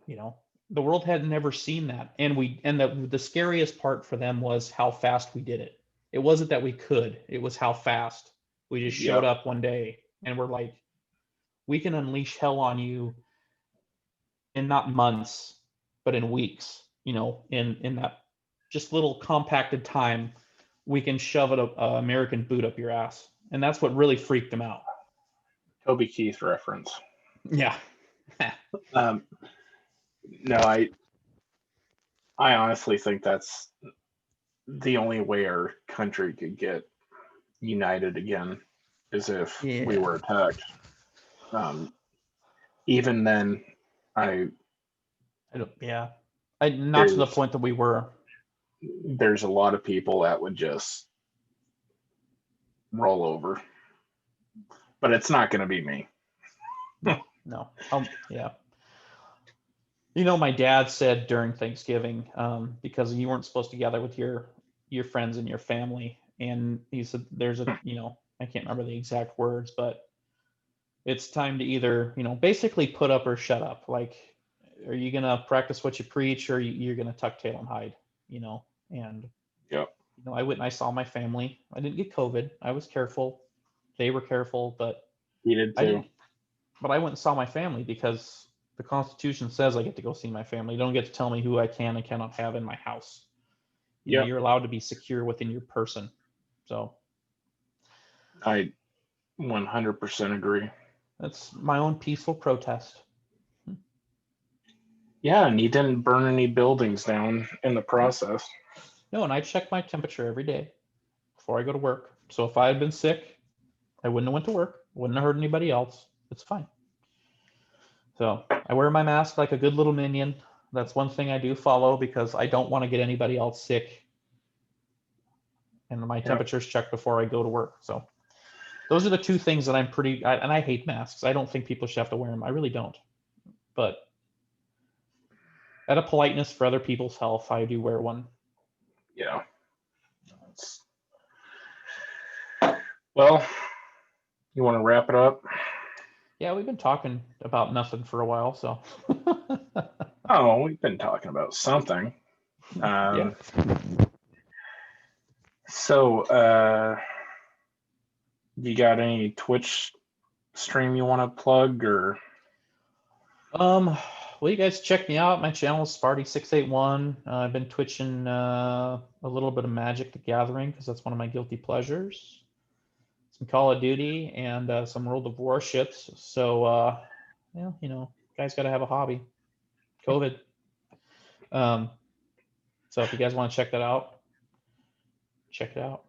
[SPEAKER 2] You know, the world had never seen that. And the scariest part for them was how fast we did it. It wasn't that we could, it was how fast. We just showed up one day and we're like, we can unleash hell on you in not months, but in weeks, you know, in that just little compacted time, we can shove a American boot up your ass. And that's what really freaked them out.
[SPEAKER 1] Toby Keith reference.
[SPEAKER 2] Yeah.
[SPEAKER 1] No, I honestly think that's the only way our country could get united again is if we were attacked. Even then,
[SPEAKER 2] I don't, not to the
[SPEAKER 1] there's
[SPEAKER 2] point that we were.
[SPEAKER 1] there's a lot of people that would just roll over, but it's not going to be me.
[SPEAKER 2] No. Yeah. You know, my dad said during Thanksgiving, because you weren't supposed to gather with your friends and your family, and he said there's a, you know, I can't remember the exact words, but it's time to either, you know, basically put up or shut up. Like, are you gonna practice what you preach, or you're gonna tuck tail and hide? You know, and
[SPEAKER 1] Yep.
[SPEAKER 2] you know, I went and I saw my family. I didn't get COVID. I was careful. They were careful, but
[SPEAKER 1] He did
[SPEAKER 2] I
[SPEAKER 1] too.
[SPEAKER 2] didn't. But I went and saw my family because the Constitution says I get to go see my family. You don't get to tell me who I can and cannot have in my house. You know,
[SPEAKER 1] Yep.
[SPEAKER 2] you're allowed to be secure within your person. So
[SPEAKER 1] I 100% agree.
[SPEAKER 2] that's my own peaceful protest.
[SPEAKER 1] Yeah, and he didn't burn any buildings down in the process.
[SPEAKER 2] No, and I check my temperature every day before I go to work. So if I had been sick, I wouldn't have went to work. Wouldn't have hurt anybody else. It's fine. So I wear my mask like a good little minion. That's one thing I do follow because I don't want to get anybody else sick. And my temperature's checked before I go to work. So those are the two things that I'm and I hate masks. I don't think people should have to wear them. I really don't. But out of politeness for other people's health, I do wear one.
[SPEAKER 1] Yeah. Well, you want to wrap it up?
[SPEAKER 2] Yeah, we've been talking about nothing for a while, so.
[SPEAKER 1] Oh, we've been talking about something.
[SPEAKER 2] Yeah.
[SPEAKER 1] So, you got any Twitch stream you want to plug or?
[SPEAKER 2] Well, you guys check me out. My channel is Sparty681. I've been twitching a little bit of Magic the Gathering because that's one of my guilty pleasures. Some Call of Duty and some World of Warships. So, well, you know, guys got to have a hobby. COVID. So if you guys want to check that out, check it out.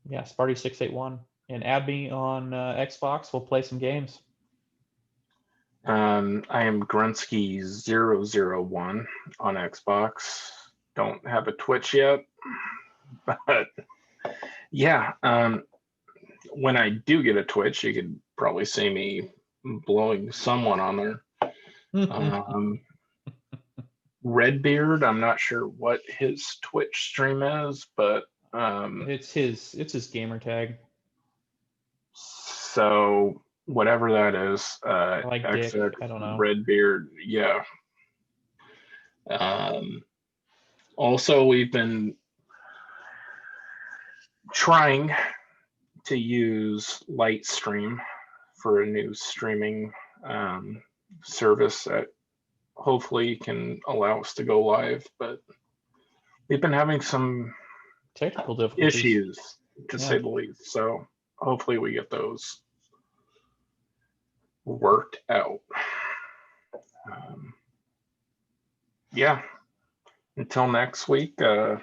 [SPEAKER 2] Yeah, Sparty681. And add me on Xbox. We'll play some games.
[SPEAKER 1] I am Grunsky001 on Xbox. Don't have a Twitch yet, but yeah. When I do get a Twitch, you could probably see me blowing someone on there. Redbeard, I'm not sure what his Twitch stream is, but
[SPEAKER 2] it's his gamer tag.
[SPEAKER 1] So whatever that is,
[SPEAKER 2] like Dick, I don't know.
[SPEAKER 1] Redbeard, yeah. Also, we've been trying to use Lightstream for a new streaming service that hopefully can allow us to go live, but we've been having some
[SPEAKER 2] technical difficulties,
[SPEAKER 1] issues to say the least. So hopefully we get those worked out. yeah, until next week, we'll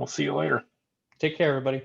[SPEAKER 1] see you later.
[SPEAKER 2] Take care, everybody.